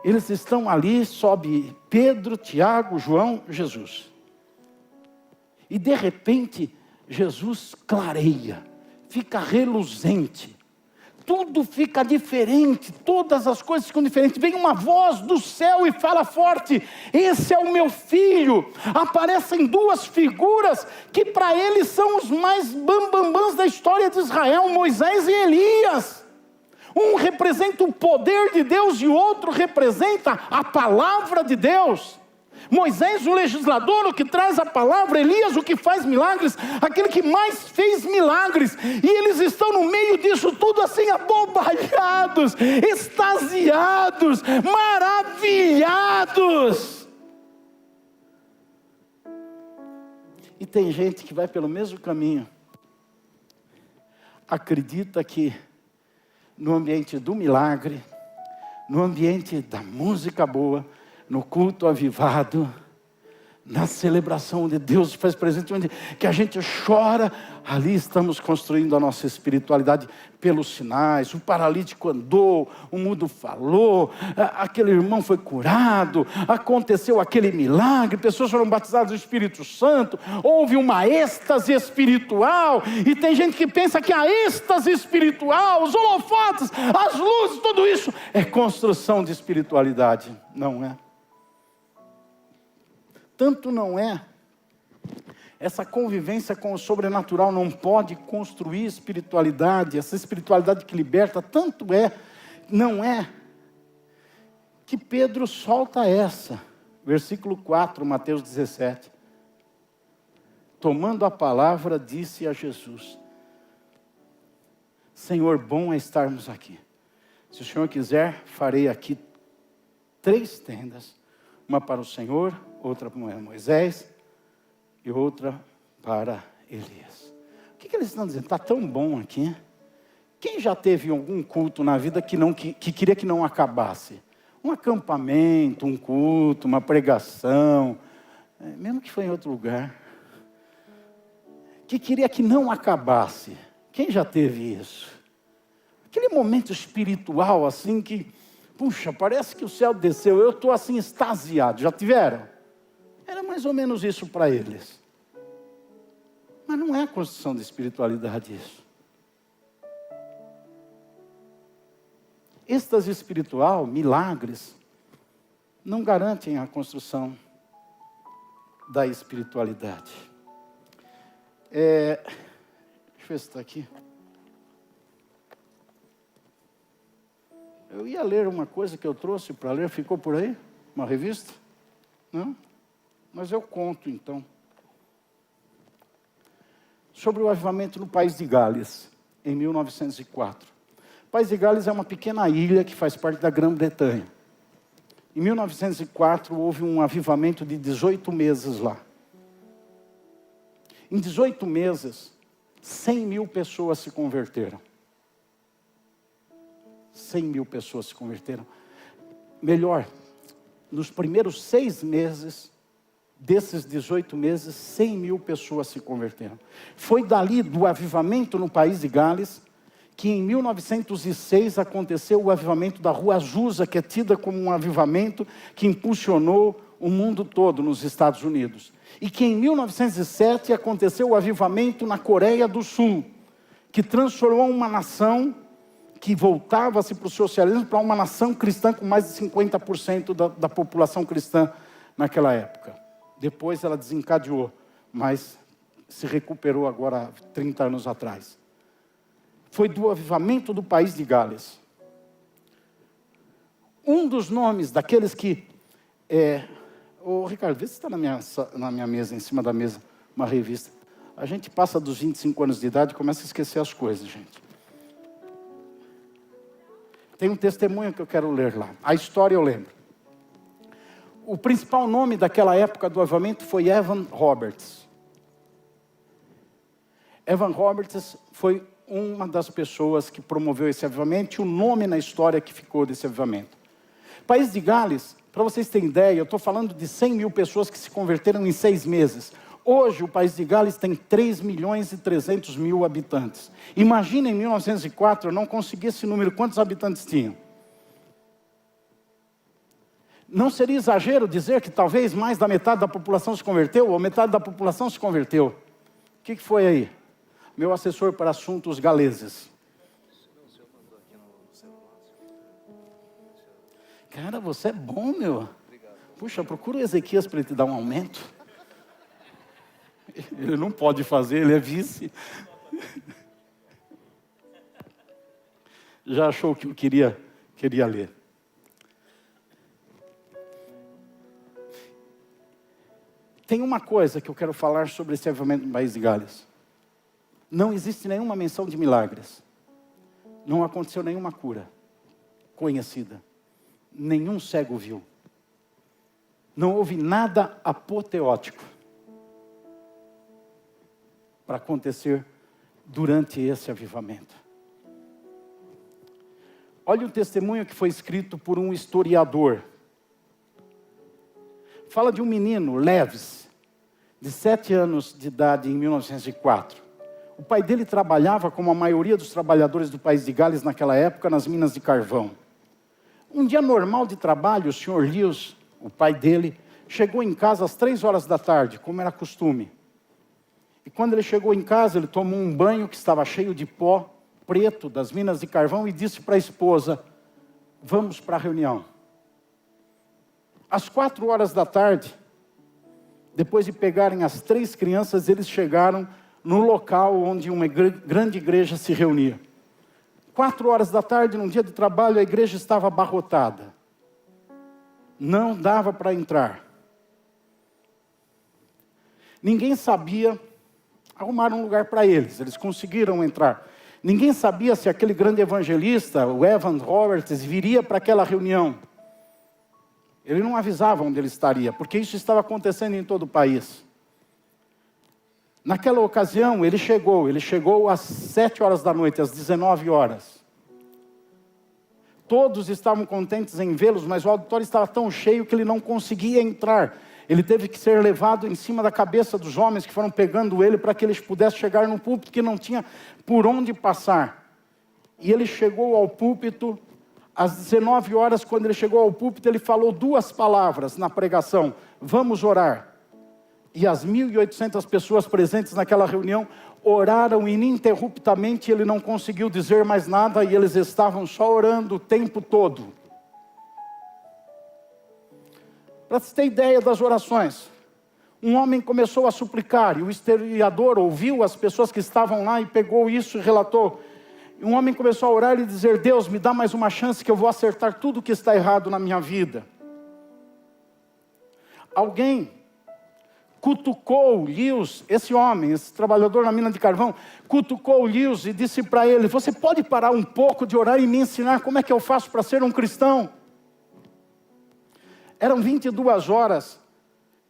Eles estão ali, sobe Pedro, Tiago, João, Jesus. E de repente, Jesus clareia, fica reluzente. Tudo fica diferente, todas as coisas ficam diferentes. Vem uma voz do céu e fala forte: esse é o meu filho. Aparecem 2 figuras que para eles são os mais bambambãs da história de Israel, Moisés e Elias. Um representa o poder de Deus e o outro representa a palavra de Deus. Moisés, o legislador, o que traz a palavra; Elias, o que faz milagres, aquele que mais fez milagres. E eles estão no meio disso tudo assim, abobalhados, extasiados, maravilhados. E tem gente que vai pelo mesmo caminho, acredita que no ambiente do milagre, no ambiente da música boa, no culto avivado, na celebração onde Deus faz presente, onde que a gente chora, ali estamos construindo a nossa espiritualidade pelos sinais. O paralítico andou, o mudo falou, aquele irmão foi curado, aconteceu aquele milagre, pessoas foram batizadas do Espírito Santo, houve uma êxtase espiritual. E tem gente que pensa que a êxtase espiritual, os holofotes, as luzes, tudo isso é construção de espiritualidade. Não é. Tanto não é, essa convivência com o sobrenatural não pode construir espiritualidade, essa espiritualidade que liberta. Tanto é, não é, que Pedro solta essa, versículo 4, Mateus 17. Tomando a palavra, disse a Jesus: Senhor, bom é estarmos aqui. Se o Senhor quiser, farei aqui 3 tendas, uma para o Senhor, outra para Moisés e outra para Elias. O que eles estão dizendo? Está tão bom aqui. Quem já teve algum culto na vida que queria que não acabasse? Um acampamento, um culto, uma pregação, mesmo que foi em outro lugar, que queria que não acabasse. Quem já teve isso? Aquele momento espiritual assim que, puxa, parece que o céu desceu, eu estou assim extasiado. Já tiveram? Era mais ou menos isso para eles. Mas não é a construção de espiritualidade isso. Êxtase espiritual, milagres, não garantem a construção da espiritualidade. Deixa eu ver se está aqui. Eu ia ler uma coisa que eu trouxe para ler, ficou por aí? Uma revista? Não? Mas eu conto então. Sobre o avivamento no país de Gales, em 1904. O país de Gales é uma pequena ilha que faz parte da Grã-Bretanha. Em 1904 houve um avivamento de 18 meses lá. Em 18 meses, 100 mil pessoas se converteram. 100 mil pessoas se converteram. Melhor, nos primeiros 6 meses, desses 18 meses, 100 mil pessoas se converteram. Foi dali do avivamento no país de Gales, que em 1906 aconteceu o avivamento da Rua Azusa, que é tida como um avivamento que impulsionou o mundo todo nos Estados Unidos. E que em 1907 aconteceu o avivamento na Coreia do Sul, que transformou uma nação que voltava-se para o socialismo para uma nação cristã com mais de 50% da população cristã naquela época. Depois ela desencadeou, mas se recuperou agora 30 anos atrás. Foi do avivamento do país de Gales. Um dos nomes daqueles que... Ricardo, vê se está na minha mesa, em cima da mesa, uma revista. A gente passa dos 25 anos de idade e começa a esquecer as coisas, gente. Tem um testemunho que eu quero ler lá. A história eu lembro. O principal nome daquela época do avivamento foi Evan Roberts. Evan Roberts foi uma das pessoas que promoveu esse avivamento e o nome na história que ficou desse avivamento. País de Gales, para vocês terem ideia, eu estou falando de 100 mil pessoas que se converteram em 6 meses. Hoje o país de Gales tem 3 milhões e 300 mil habitantes. Imagina em 1904, eu não consegui esse número, quantos habitantes tinham? Não seria exagero dizer que talvez mais da metade da população se converteu, ou metade da população se converteu. O que foi aí? Meu assessor para assuntos galeses. Cara, você é bom, meu. Puxa, procura o Ezequias para ele te dar um aumento. Ele não pode fazer, ele é vice. Já achou que eu queria ler. Tem uma coisa que eu quero falar sobre esse avivamento no país de Gales. Não existe nenhuma menção de milagres. Não aconteceu nenhuma cura conhecida. Nenhum cego viu. Não houve nada apoteótico para acontecer durante esse avivamento. Olha o testemunho que foi escrito por um historiador. Fala de um menino, Leves, de 7 anos de idade em 1904. O pai dele trabalhava, como a maioria dos trabalhadores do país de Gales naquela época, nas minas de carvão. Um dia normal de trabalho, o Sr. Lewis, o pai dele, chegou em casa às 3 horas da tarde, como era costume. E quando ele chegou em casa, ele tomou um banho que estava cheio de pó preto das minas de carvão e disse para a esposa, vamos para a reunião. Às 4 horas da tarde, depois de pegarem as 3 crianças, eles chegaram no local onde uma grande igreja se reunia. 4 horas da tarde, num dia de trabalho, a igreja estava abarrotada. Não dava para entrar. Ninguém sabia, arrumaram um lugar para eles, eles conseguiram entrar. Ninguém sabia se aquele grande evangelista, o Evan Roberts, viria para aquela reunião. Ele não avisava onde ele estaria, porque isso estava acontecendo em todo o país. Naquela ocasião, ele chegou às 7 horas da noite, às 19 horas. Todos estavam contentes em vê-los, mas o auditório estava tão cheio que ele não conseguia entrar. Ele teve que ser levado em cima da cabeça dos homens que foram pegando ele para que eles pudessem chegar no púlpito, que não tinha por onde passar. E ele chegou ao púlpito, às 19 horas, quando ele chegou ao púlpito, ele falou 2 palavras na pregação, vamos orar. E as 1.800 pessoas presentes naquela reunião oraram ininterruptamente, ele não conseguiu dizer mais nada e eles estavam só orando o tempo todo. Para você ter ideia das orações, um homem começou a suplicar e o historiador ouviu as pessoas que estavam lá e pegou isso e relatou. E um homem começou a orar e dizer: Deus, me dá mais uma chance que eu vou acertar tudo que está errado na minha vida. Alguém cutucou Lewis, esse homem, esse trabalhador na mina de carvão, cutucou Lewis e disse para ele: você pode parar um pouco de orar e me ensinar como é que eu faço para ser um cristão? Eram 22 horas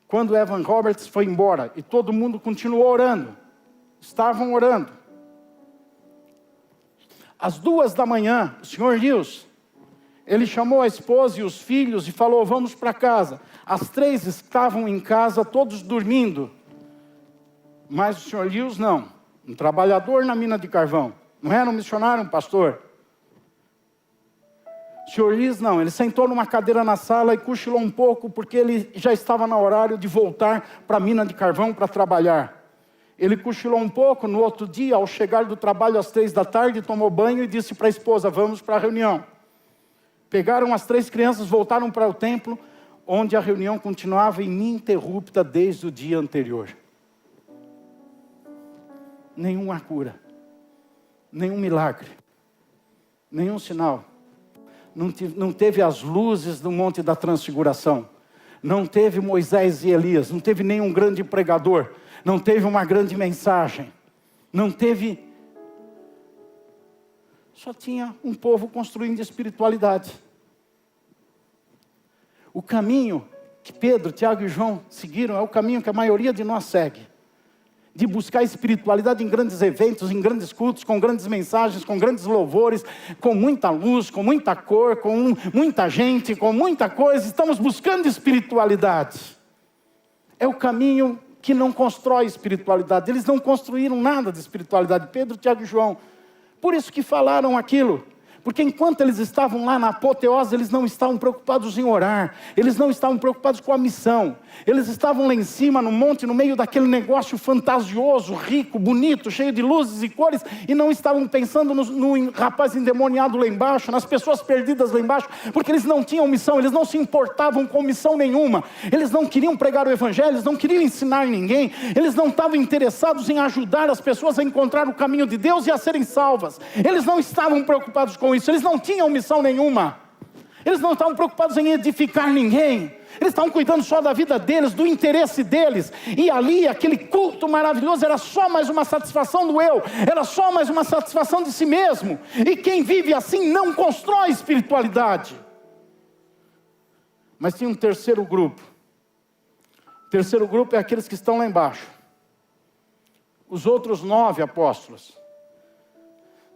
quando Evan Roberts foi embora e todo mundo continuou orando. Estavam orando. Às 2 da manhã, o senhor Lewis, ele chamou a esposa e os filhos e falou: vamos para casa. As 3 estavam em casa, todos dormindo. Mas o senhor Lewis não. Um trabalhador na mina de carvão. Não era um missionário, um pastor. O senhor Lewis não. Ele sentou numa cadeira na sala e cochilou um pouco, porque ele já estava no horário de voltar para a mina de carvão para trabalhar. Ele cochilou um pouco. No outro dia, ao chegar do trabalho às 3 da tarde, tomou banho e disse para a esposa: vamos para a reunião. Pegaram as 3 crianças, voltaram para o templo, onde a reunião continuava ininterrupta desde o dia anterior. Nenhuma cura, nenhum milagre, nenhum sinal. Não teve as luzes do Monte da Transfiguração. Não teve Moisés e Elias. Não teve nenhum grande pregador. Não teve uma grande mensagem. Não teve... Só tinha um povo construindo espiritualidade. O caminho que Pedro, Tiago e João seguiram é o caminho que a maioria de nós segue. De buscar espiritualidade em grandes eventos, em grandes cultos, com grandes mensagens, com grandes louvores, com muita luz, com muita cor, com muita gente, com muita coisa. Estamos buscando espiritualidade. É o caminho que não constrói espiritualidade. Eles não construíram nada de espiritualidade. Pedro, Tiago e João. Por isso que falaram aquilo. Porque enquanto eles estavam lá na apoteose, eles não estavam preocupados em orar. Eles não estavam preocupados com a missão. Eles estavam lá em cima, no monte, no meio daquele negócio fantasioso, rico, bonito, cheio de luzes e cores. E não estavam pensando no rapaz endemoniado lá embaixo, nas pessoas perdidas lá embaixo. Porque eles não tinham missão, eles não se importavam com missão nenhuma. Eles não queriam pregar o evangelho, eles não queriam ensinar ninguém. Eles não estavam interessados em ajudar as pessoas a encontrar o caminho de Deus e a serem salvas. Eles não estavam preocupados com isso, eles não tinham missão nenhuma. Eles não estavam preocupados em edificar ninguém. Eles estavam cuidando só da vida deles, do interesse deles. E ali, aquele culto maravilhoso era só mais uma satisfação do eu. Era só mais uma satisfação de si mesmo. E quem vive assim não constrói espiritualidade. Mas tinha um terceiro grupo. O terceiro grupo é aqueles que estão lá embaixo. Os outros 9 apóstolos.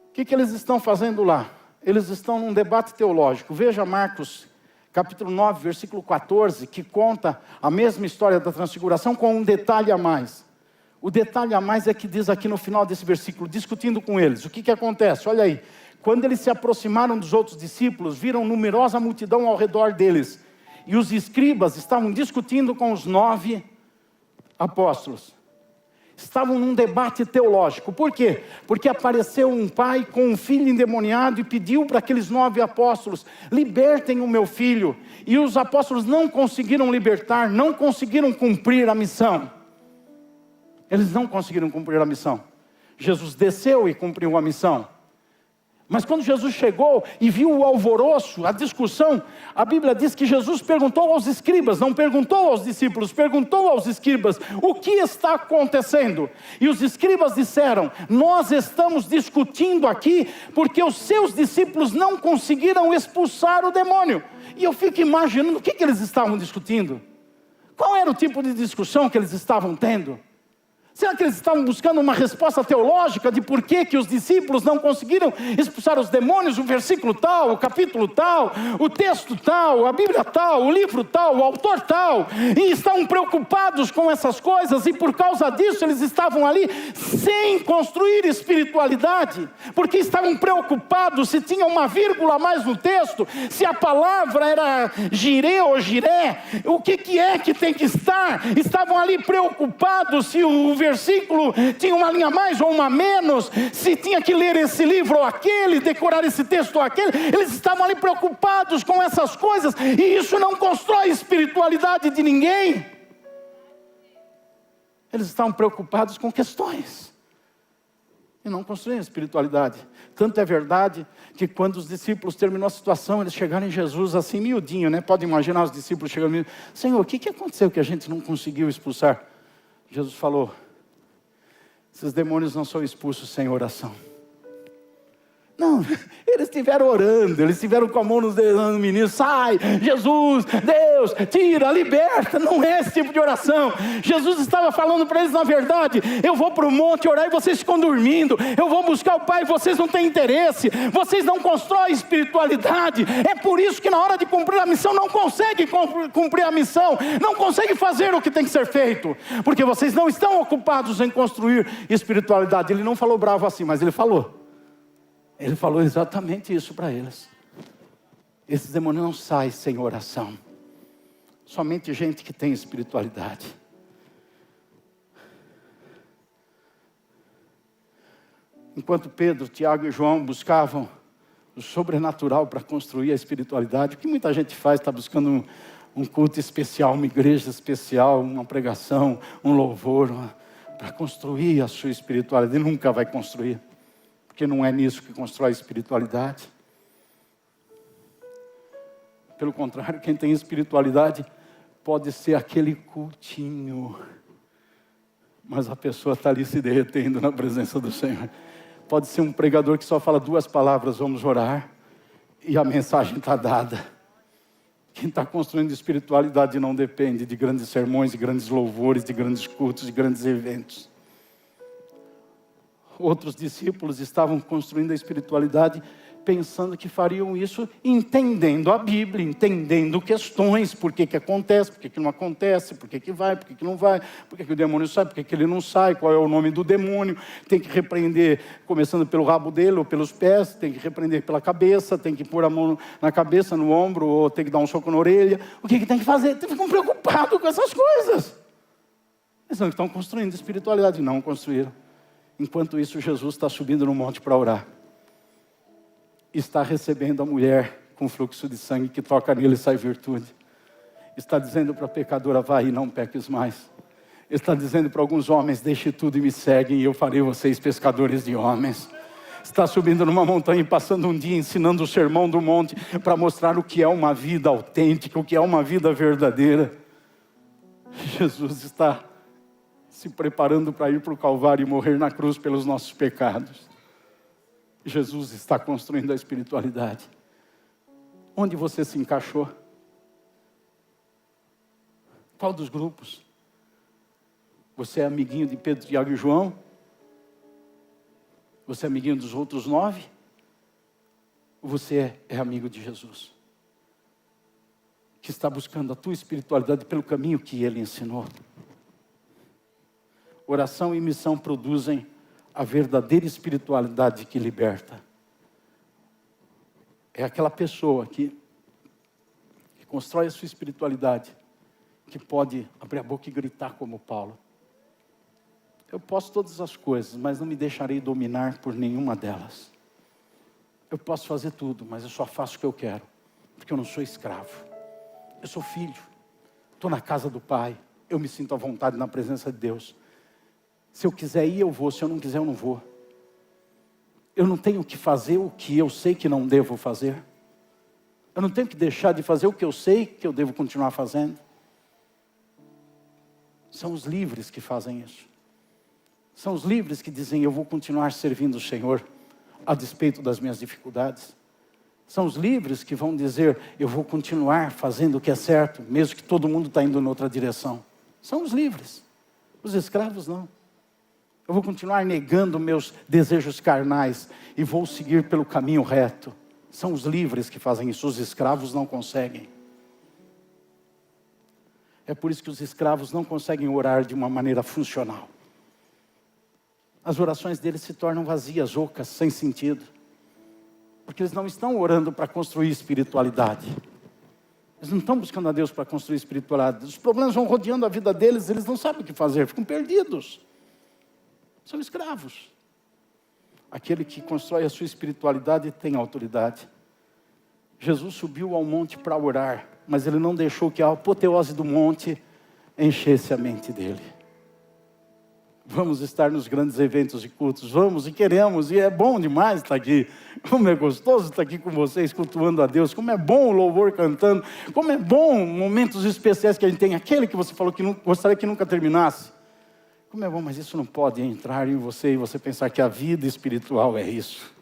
O que eles estão fazendo lá? Eles estão num debate teológico. Veja Marcos, capítulo 9, versículo 14, que conta a mesma história da transfiguração com um detalhe a mais. O detalhe a mais é que diz aqui no final desse versículo, discutindo com eles. O que acontece? Olha aí. Quando eles se aproximaram dos outros discípulos, viram numerosa multidão ao redor deles. E os escribas estavam discutindo com os 9 apóstolos. Estavam num debate teológico. Por quê? Porque apareceu um pai com um filho endemoniado e pediu para aqueles 9 apóstolos: libertem o meu filho. E os apóstolos não conseguiram libertar, não conseguiram cumprir a missão. Eles não conseguiram cumprir a missão. Jesus desceu e cumpriu a missão. Mas quando Jesus chegou e viu o alvoroço, a discussão, a Bíblia diz que Jesus perguntou aos escribas, não perguntou aos discípulos, perguntou aos escribas: o que está acontecendo? E os escribas disseram: nós estamos discutindo aqui porque os seus discípulos não conseguiram expulsar o demônio. E eu fico imaginando o que eles estavam discutindo. Qual era o tipo de discussão que eles estavam tendo? Será que eles estavam buscando uma resposta teológica de por que os discípulos não conseguiram expulsar os demônios? O versículo tal, o capítulo tal, o texto tal, a Bíblia tal, o livro tal, o autor tal. E estavam preocupados com essas coisas e por causa disso eles estavam ali sem construir espiritualidade. Porque estavam preocupados se tinha uma vírgula a mais no texto, se a palavra era girê ou giré, o que é que tem que estar? Estavam ali preocupados se o versículo tinha uma linha a mais ou uma a menos, se tinha que ler esse livro ou aquele, decorar esse texto ou aquele. Eles estavam ali preocupados com essas coisas, e isso não constrói espiritualidade de ninguém. Eles estavam preocupados com questões. E não construem a espiritualidade. Tanto é verdade que quando os discípulos terminou a situação, eles chegaram em Jesus assim, miudinho, né? Pode imaginar os discípulos chegando, Senhor, o que aconteceu que a gente não conseguiu expulsar? Jesus falou, esses demônios não são expulsos sem oração. Não, eles estiveram orando, eles estiveram com a mão nos dedos do menino, sai, Jesus, Deus, tira, liberta, não é esse tipo de oração. Jesus estava falando para eles, na verdade, eu vou para o monte orar e vocês ficam dormindo, eu vou buscar o Pai e vocês não têm interesse, vocês não constroem espiritualidade, é por isso que na hora de cumprir a missão, não conseguem cumprir a missão, não conseguem fazer o que tem que ser feito, porque vocês não estão ocupados em construir espiritualidade. Ele não falou bravo assim, mas ele falou. Ele falou exatamente isso para eles. Esses demônios não saem sem oração. Somente gente que tem espiritualidade. Enquanto Pedro, Tiago e João buscavam o sobrenatural para construir a espiritualidade, o que muita gente faz, está buscando um culto especial, uma igreja especial, uma pregação, um louvor, para construir a sua espiritualidade. Ele nunca vai construir. Porque não é nisso que constrói a espiritualidade. Pelo contrário, quem tem espiritualidade pode ser aquele cultinho, mas a pessoa está ali se derretendo na presença do Senhor. Pode ser um pregador que só fala 2 palavras, vamos orar, e a mensagem está dada. Quem está construindo espiritualidade não depende de grandes sermões, de grandes louvores, de grandes cultos, de grandes eventos. Outros discípulos estavam construindo a espiritualidade pensando que fariam isso entendendo a Bíblia, entendendo questões, por que acontece, por que não acontece, por que vai, por que não vai, por que o demônio sai, por que ele não sai, qual é o nome do demônio, tem que repreender começando pelo rabo dele ou pelos pés, tem que repreender pela cabeça, tem que pôr a mão na cabeça, no ombro, ou tem que dar um soco na orelha, o que tem que fazer? Ficam preocupados com essas coisas. Eles não estão construindo espiritualidade, não construíram. Enquanto isso, Jesus está subindo no monte para orar. Está recebendo a mulher com fluxo de sangue, que toca nele e sai virtude. Está dizendo para a pecadora, vai e não peques mais. Está dizendo para alguns homens, deixe tudo e me seguem, e eu farei vocês pescadores de homens. Está subindo numa montanha e passando um dia ensinando o sermão do monte, para mostrar o que é uma vida autêntica, o que é uma vida verdadeira. Jesus está se preparando para ir para o Calvário e morrer na cruz pelos nossos pecados. Jesus está construindo a espiritualidade. Onde você se encaixou? Qual dos grupos? Você é amiguinho de Pedro, Tiago e João? Você é amiguinho dos outros 9? Ou você é amigo de Jesus? Que está buscando a tua espiritualidade pelo caminho que Ele ensinou. Oração e missão produzem a verdadeira espiritualidade que liberta. É aquela pessoa que constrói a sua espiritualidade, que pode abrir a boca e gritar como Paulo. Eu posso todas as coisas, mas não me deixarei dominar por nenhuma delas. Eu posso fazer tudo, mas eu só faço o que eu quero, porque eu não sou escravo. Eu sou filho, estou na casa do Pai, eu me sinto à vontade na presença de Deus. Se eu quiser ir, eu vou. Se eu não quiser, eu não vou. Eu não tenho que fazer o que eu sei que não devo fazer. Eu não tenho que deixar de fazer o que eu sei que eu devo continuar fazendo. São os livres que fazem isso. São os livres que dizem, eu vou continuar servindo o Senhor, a despeito das minhas dificuldades. São os livres que vão dizer, eu vou continuar fazendo o que é certo, mesmo que todo mundo está indo em outra direção. São os livres. Os escravos não. Eu vou continuar negando meus desejos carnais e vou seguir pelo caminho reto. São os livres que fazem isso, os escravos não conseguem. É por isso que os escravos não conseguem orar de uma maneira funcional. As orações deles se tornam vazias, ocas, sem sentido. Porque eles não estão orando para construir espiritualidade. Eles não estão buscando a Deus para construir espiritualidade. Os problemas vão rodeando a vida deles, eles não sabem o que fazer, ficam perdidos. São escravos. Aquele que constrói a sua espiritualidade tem autoridade. Jesus subiu ao monte para orar, mas ele não deixou que a apoteose do monte enchesse a mente dele. Vamos estar nos grandes eventos e cultos, vamos e queremos, e é bom demais estar aqui. Como é gostoso estar aqui com vocês, cultuando a Deus. Como é bom o louvor cantando. Como é bom momentos especiais que a gente tem. Aquele que você falou que não, gostaria que nunca terminasse. Como é bom, mas isso não pode entrar em você e você pensar que a vida espiritual é isso.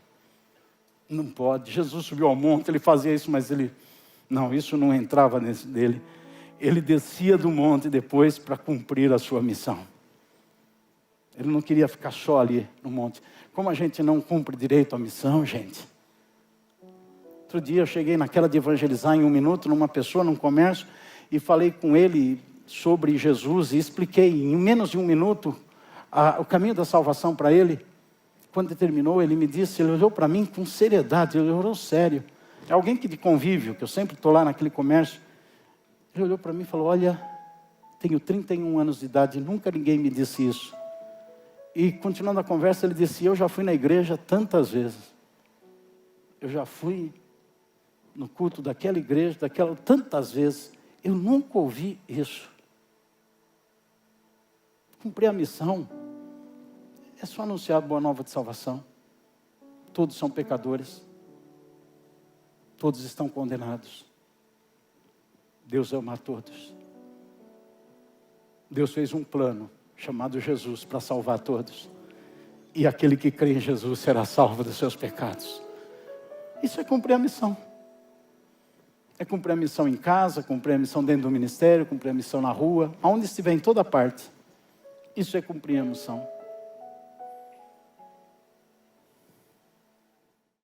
Não pode. Jesus subiu ao monte, ele fazia isso, mas não, isso não entrava nele. Ele descia do monte depois para cumprir a sua missão. Ele não queria ficar só ali no monte. Como a gente não cumpre direito a missão, gente. Outro dia eu cheguei naquela de evangelizar em 1 minuto numa pessoa, num comércio, e falei com ele sobre Jesus e expliquei em menos de 1 minuto o caminho da salvação para ele. Quando ele terminou, ele me disse, ele olhou para mim com seriedade, ele olhou sério. É alguém que de convívio, que eu sempre estou lá naquele comércio. Ele olhou para mim e falou, olha, tenho 31 anos de idade, nunca ninguém me disse isso. E continuando a conversa, ele disse, eu já fui na igreja tantas vezes. Eu já fui no culto daquela igreja, tantas vezes. Eu nunca ouvi isso. Cumprir a missão é só anunciar a boa nova de salvação. Todos são pecadores. Todos estão condenados. Deus ama a todos. Deus fez um plano chamado Jesus para salvar todos. E aquele que crê em Jesus será salvo dos seus pecados. Isso é cumprir a missão. É cumprir a missão em casa, cumprir a missão dentro do ministério, cumprir a missão na rua, aonde estiver, em toda parte. Isso é cumprir a missão.